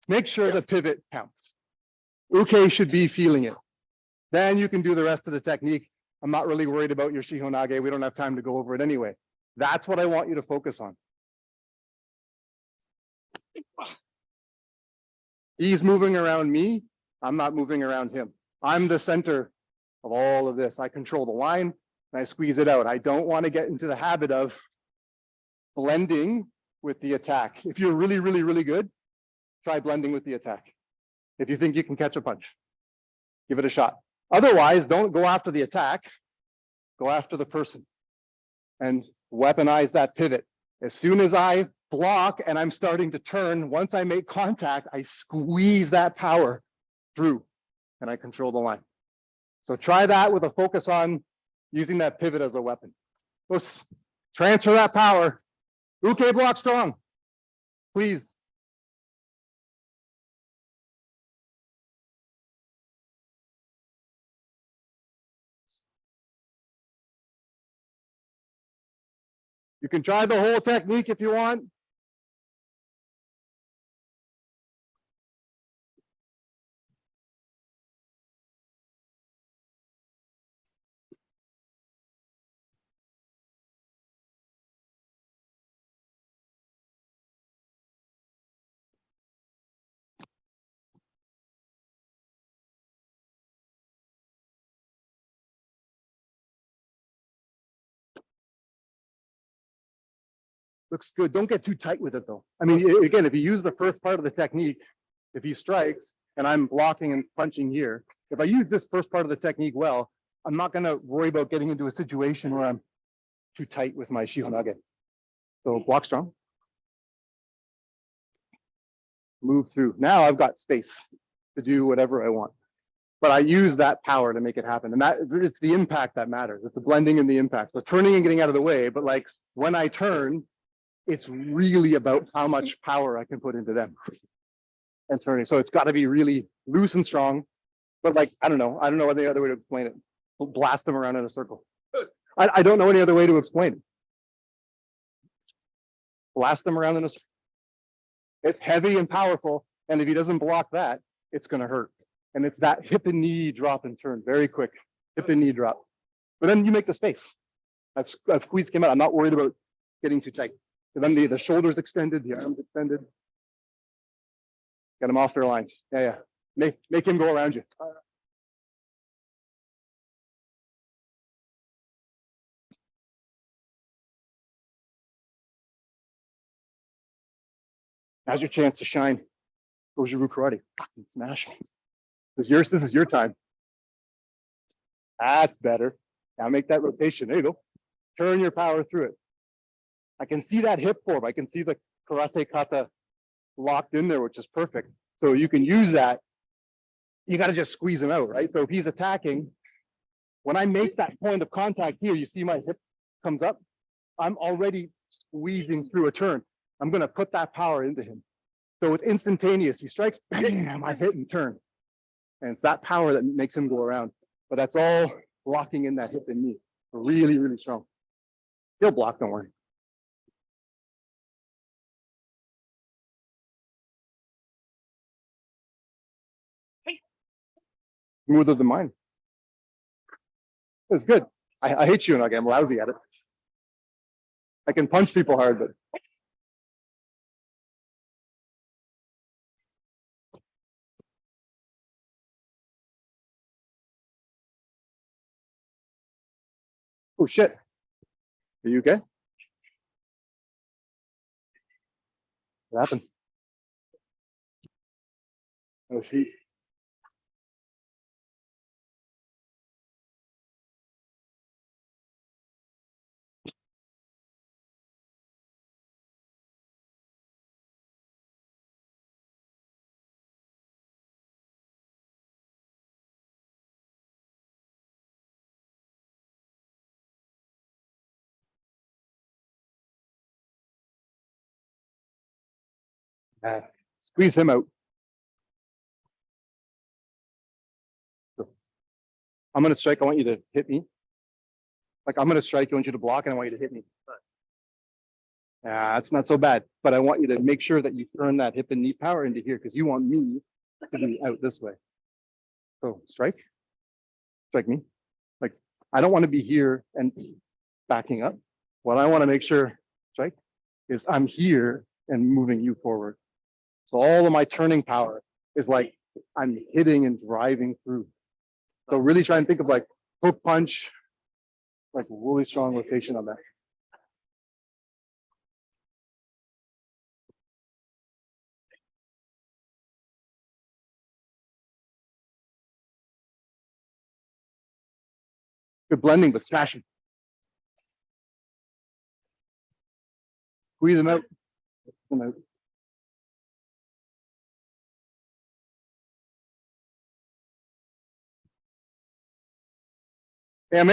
make sure the pivot counts. Uke should be feeling it. Then you can do the rest of the technique. I'm not really worried about your shihonage. We don't have time to go over it anyway. That's what I want you to focus on. He's moving around me. I'm not moving around him. I'm the center of all of this. I control the line and I squeeze it out. I don't want to get into the habit of blending with the attack. If you're really, really, really good, try blending with the attack. If you think you can catch a punch, give it a shot. Otherwise, don't go after the attack. Go after the person and weaponize that pivot. As soon as I block and I'm starting to turn, once I make contact, I squeeze that power through and I control the line. So try that with a focus on using that pivot as a weapon. Let's transfer that power. Uke block strong, please. You can try the whole technique if you want. Looks good. Don't get too tight with it though. I mean, again, if you use the first part of the technique, if he strikes and I'm blocking and punching here, if I use this first part of the technique well, I'm not going to worry about getting into a situation where I'm too tight with my shihonage. So block strong. Move through. Now I've got space to do whatever I want. But I use that power to make it happen. And that it's the impact that matters. It's the blending and the impact. So turning and getting out of the way. But like when I turn, it's really about how much power I can put into them and turning. So it's got to be really loose and strong. But like, I don't know any other way to explain it. We'll blast them around in a circle. I don't know any other way to explain it. Blast them around in a circle. It's heavy and powerful. And if he doesn't block that, it's going to hurt. And it's that hip and knee drop and turn, very quick hip and knee drop. But then you make the space. I've squeezed him out. I'm not worried about getting too tight. And then the shoulders extended, the arms extended. Get them off their line. Yeah. Make him go around you. Now's your chance to shine. Goju karate. Fucking smash. This is your time. That's better. Now make that rotation. There you go. Turn your power through it. I can see that hip form. I can see the karate kata locked in there, which is perfect. So you can use that. You got to just squeeze him out, right? So if he's attacking, when I make that point of contact here, you see my hip comes up. I'm already squeezing through a turn. I'm going to put that power into him. So it's instantaneous. He strikes, bam, I hit and turn. And it's that power that makes him go around. But that's all locking in that hip and knee. Really, really strong. He'll block, don't worry. Smoother than mine. It's good. I hate you, and I'm lousy at it. I can punch people hard, but oh shit. Are you okay? What happened? Oh shit. Squeeze him out. So, I'm going to strike. I want you to hit me. Like I'm going to strike. I want you to block, and I want you to hit me. That's not so bad. But I want you to make sure that you turn that hip and knee power into here because you want me to be out this way. So strike me. Like I don't want to be here and backing up. What I want to make sure, strike, is I'm here and moving you forward. So all of my turning power is like I'm hitting and driving through. So really try and think of like hook punch, like really strong rotation on that. Good blending, but smashing. Squeeze them out. Them out. Come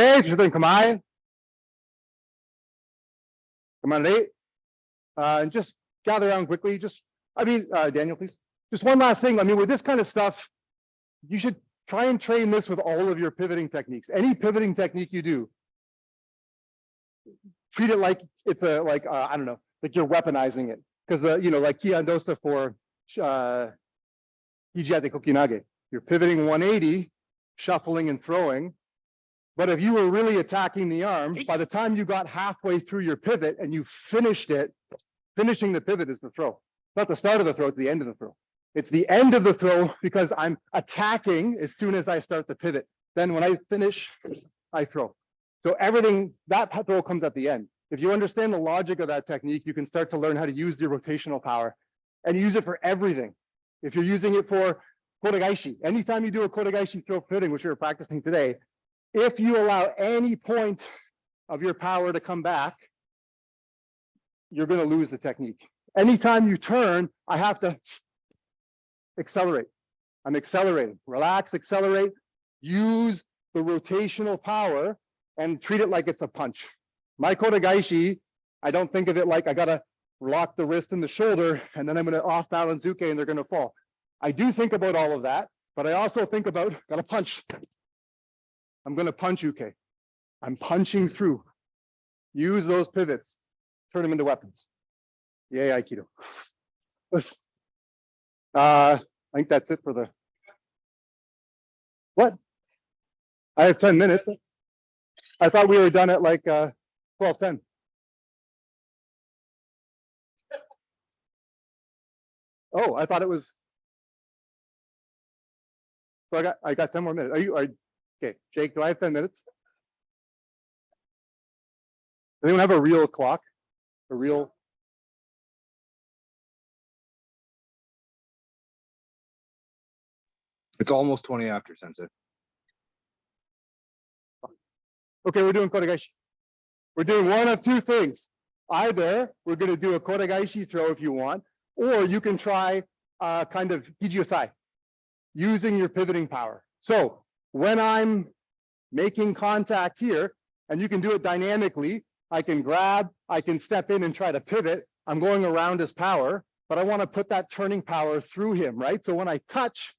on, eight. And just gather around quickly. Daniel, please. Just one last thing. I mean, with this kind of stuff, you should try and train this with all of your pivoting techniques. Any pivoting technique you do, treat it like it's I don't know, like you're weaponizing it. Because like Kiandosa for Hijate Kokinage, you're pivoting 180, shuffling and throwing. But if you were really attacking the arm, by the time you got halfway through your pivot and you finished it, finishing the pivot is the throw. Not the start of the throw, it's the end of the throw. It's the end of the throw because I'm attacking as soon as I start the pivot. Then when I finish, I throw. So everything, that throw comes at the end. If you understand the logic of that technique, you can start to learn how to use your rotational power and use it for everything. If you're using it for kotegaishi, anytime you do a kotegaishi throw fitting, which we were practicing today, if you allow any point of your power to come back, you're going to lose the technique. Anytime you turn, I have to accelerate. I'm accelerating. Relax, accelerate. Use the rotational power and treat it like it's a punch. My kotegaishi, I don't think of it like I got to lock the wrist and the shoulder and then I'm going to off balance uke and they're going to fall. I do think about all of that, but I also think about got to punch. I'm going to punch uke. I'm punching through. Use those pivots. Turn them into weapons. Yay, Aikido. I think that's it for the. What? I have 10 minutes. I thought we were done at like 12:10. Oh, I thought it was. So I got 10 more minutes. Okay, Jake, do I have 10 minutes? Does anyone have a real clock? A real. It's almost 20 after, Sensei. Okay, we're doing kotegaishi. We're doing one of two things. Either we're going to do a kotegaishi throw if you want, or you can try kind of hijiosai, using your pivoting power. So when I'm making contact here, and you can do it dynamically, I can grab, I can step in and try to pivot. I'm going around his power, but I want to put that turning power through him, right? So when I touch,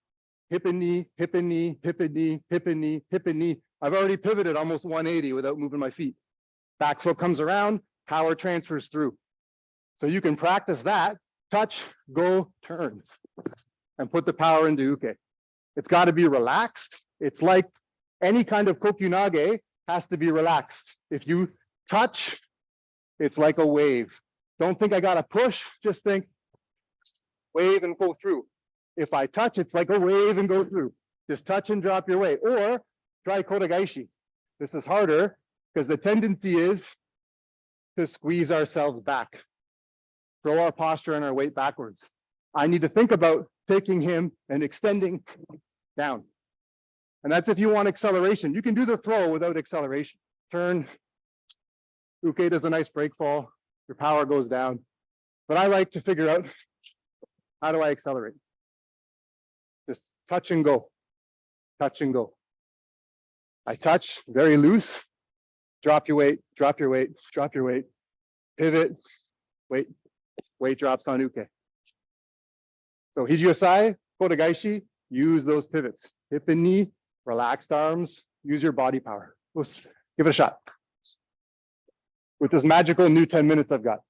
hip and knee, hip and knee, hip and knee, hip and knee, hip and knee, I've already pivoted almost 180 without moving my feet. Back foot comes around, power transfers through. So you can practice that, touch, go, turns, and put the power into uke. It's got to be relaxed. It's like any kind of kokyunage has to be relaxed. If you touch, it's like a wave. Don't think I got to push, just think wave and go through. If I touch, it's like a wave and go through. Just touch and drop your weight, or try kotegaishi. This is harder because the tendency is to squeeze ourselves back, throw our posture and our weight backwards. I need to think about taking him and extending down. And that's if you want acceleration. You can do the throw without acceleration. Turn, uke does a nice break fall, your power goes down. But I like to figure out, how do I accelerate? Just touch and go, touch and go. I touch, very loose, drop your weight, drop your weight, drop your weight, pivot, weight drops on uke. So hijiosai, kotegaishi, use those pivots. Hip and knee, relaxed arms, use your body power. Let's give it a shot. With this magical new 10 minutes I've got.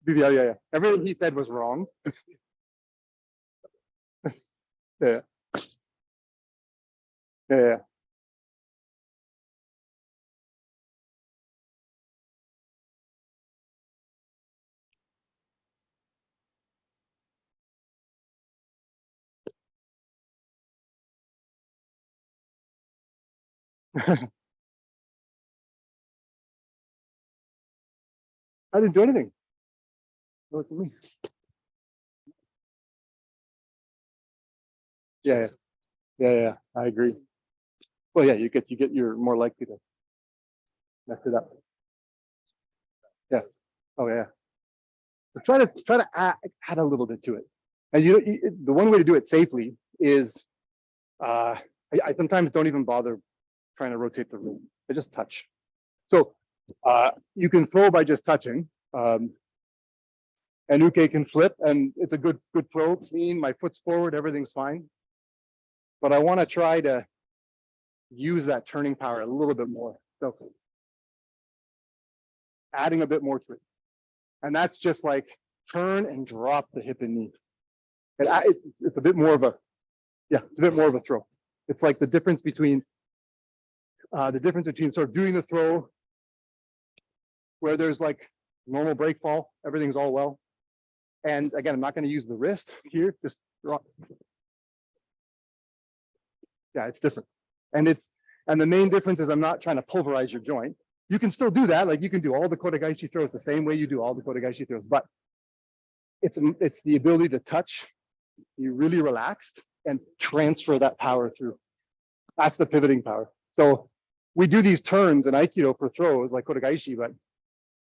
Yeah. Everything he said was wrong. Yeah. Yeah. I didn't do anything. No, it's me. Yeah. I agree. Well, yeah, you're more likely to mess it up. Yeah. Oh yeah. So try to add a little bit to it. And the one way to do it safely is, I sometimes don't even bother trying to rotate the wrist. I just touch. So you can throw by just touching. And Uke can flip, and it's a good throw, clean. My foot's forward, everything's fine. But I want to try to use that turning power a little bit more. So adding a bit more to it. And that's just like turn and drop the hip and knee. It's a bit more of a, yeah, it's a bit more of a throw. It's like the difference between sort of doing the throw where there's like normal break fall, everything's all well. And again, I'm not going to use the wrist here, just drop. Yeah, it's different. And the main difference is I'm not trying to pulverize your joint. You can still do that. Like you can do all the Kotegaeshi throws the same way you do all the Kotegaeshi throws, but it's the ability to touch, you really relaxed and transfer that power through. That's the pivoting power. So we do these turns in Aikido for throws like Kotegaeshi, but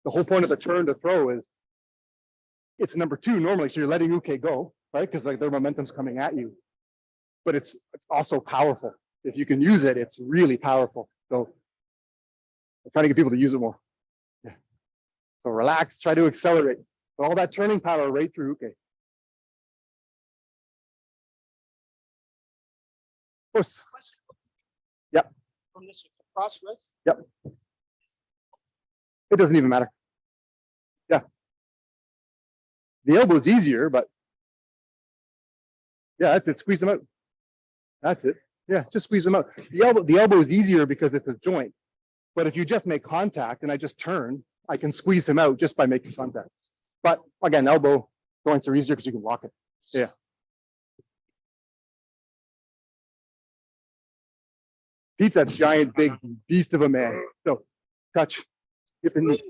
the whole point of the turn to throw is it's number 2 normally. So you're letting Uke go, right? Because like their momentum's coming at you, but it's also powerful. If you can use it, it's really powerful. So I'm trying to get people to use it more. Yeah. So relax, try to accelerate. All that turning power right through Uke. Push. Yep. From this cross wrist? Yep. It doesn't even matter. Yeah. The elbow is easier, but yeah, that's it. Squeeze them out. That's it. Yeah, just squeeze them out. The elbow is easier because it's a joint. But if you just make contact and I just turn, I can squeeze him out just by making contact. But again, elbow joints are easier because you can lock it. Yeah. Pete's that giant, big beast of a man. So touch, hip and knee.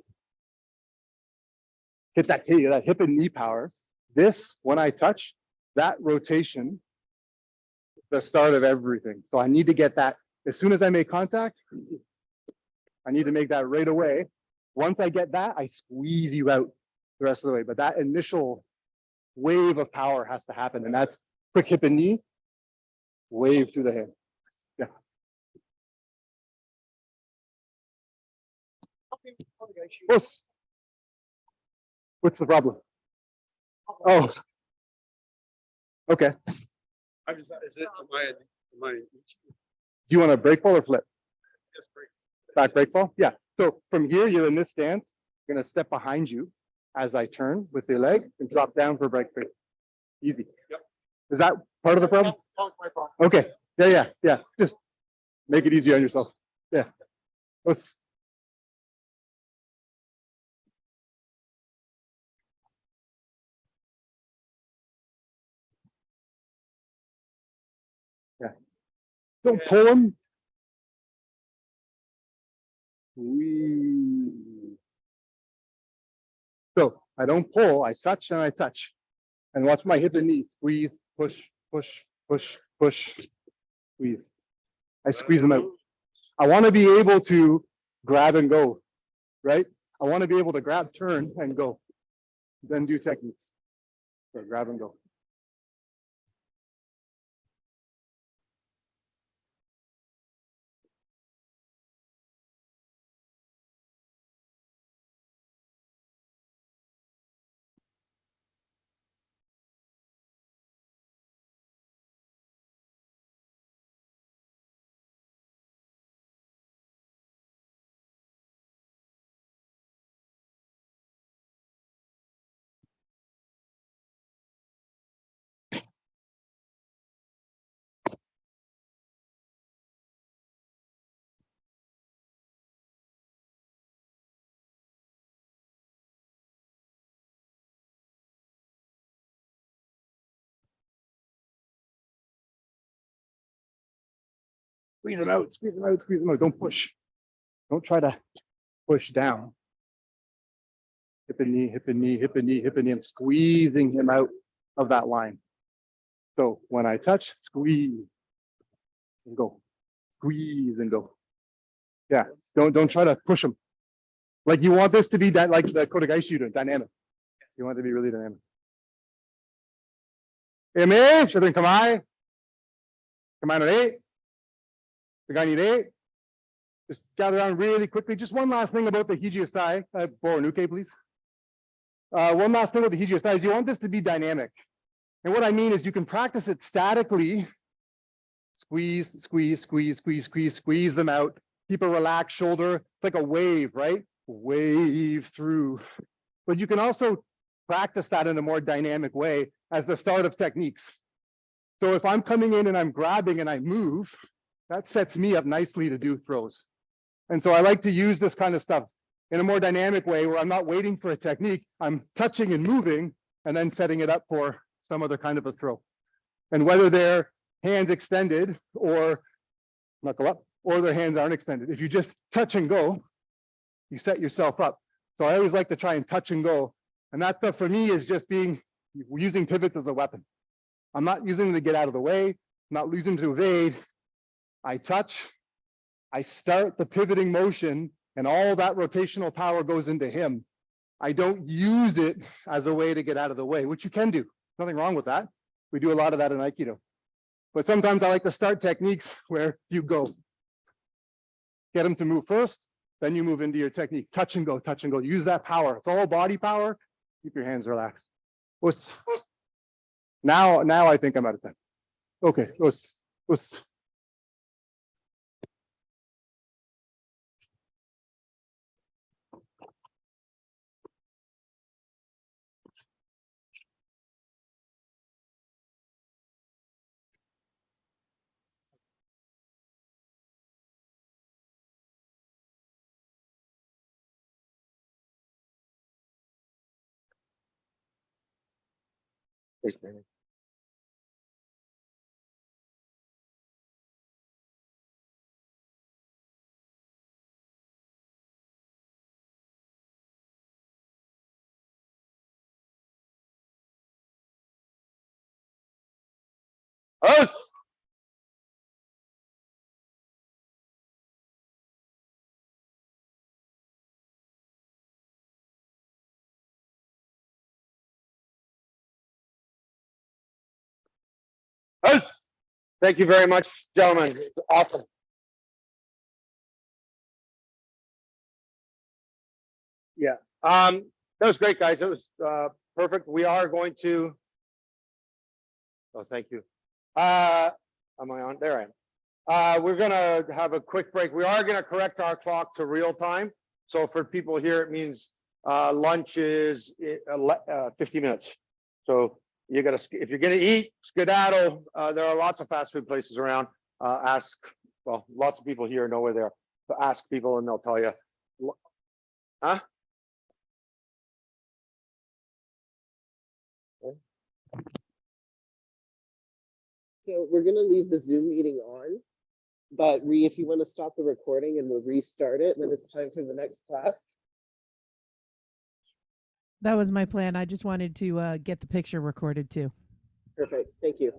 Hit that hip and knee power. This, when I touch, that rotation, the start of everything. So I need to get that as soon as I make contact. I need to make that right away. Once I get that, I squeeze you out the rest of the way. But that initial wave of power has to happen. And that's quick hip and knee, wave through the hand. Yeah. What's the problem? Oh, okay. I'm just, is it, am I? Do you want a break ball or flip? Just break. Back break ball? Yeah. So from here, you're in this stance. I'm going to step behind you as I turn with the leg and drop down for break break. Easy. Yep. Is that part of the problem? Okay. Yeah. Just make it easy on yourself. Yeah. Let's. Yeah. Don't pull them. So I don't pull, I touch and I touch. And watch my hip and knee. Squeeze, push, squeeze. I squeeze them out. I want to be able to grab and go, right? I want to be able to grab, turn, and go. Then do techniques. So grab and go. Squeeze them out, squeeze them out, squeeze them out. Don't push. Don't try to push down. Hip and knee, hip and knee, hip and knee, hip and knee. I'm squeezing him out of that line. So when I touch, squeeze and go. Squeeze and go. Yeah, don't try to push him. Like you want this to be that like the Kotegaeshi shooter, dynamic. You want it to be really dynamic. Eme, children, kamai. Command on 8. Begani 8. Just gather around really quickly. Just one last thing about the Hijiosai. Borunuke, please. One last thing with the Hijiosai is you want this to be dynamic. And what I mean is you can practice it statically. Squeeze, squeeze, squeeze, squeeze, squeeze, squeeze them out. Keep a relaxed shoulder. It's like a wave, right? Wave through. But you can also practice that in a more dynamic way as the start of techniques. So if I'm coming in and I'm grabbing and I move, that sets me up nicely to do throws. And so I like to use this kind of stuff in a more dynamic way where I'm not waiting for a technique. I'm touching and moving and then setting it up for some other kind of a throw. And whether they're hands extended or knuckle up or their hands aren't extended, if you just touch and go, you set yourself up. So I always like to try and touch and go. And that stuff for me is just using pivots as a weapon. I'm not using them to get out of the way, I'm not using them to evade. I touch, I start the pivoting motion, and all that rotational power goes into him. I don't use it as a way to get out of the way, which you can do. Nothing wrong with that. We do a lot of that in Aikido. But sometimes I like to start techniques where you go. Get them to move first, then you move into your technique. Touch and go, touch and go. Use that power. It's all body power. Keep your hands relaxed. Now I think I'm out of time. Okay, let's. Us. Us. Thank you very much, gentlemen. It's awesome. Yeah, that was great, guys. It was perfect. We are going to. Oh, thank you. Am I on? There I am. We're gonna have a quick break. We are gonna correct our clock to real time. So for people here, it means lunch is 50 minutes. So you gotta, if you're gonna eat, skedaddle. There are lots of fast food places around. Well, lots of people here know where they are. But ask people and they'll tell you. Huh? So we're gonna leave the Zoom meeting on, but if you want to stop the recording and we'll restart it when it's time for the next class. That was my plan. I just wanted to get the picture recorded too. Perfect, thank you.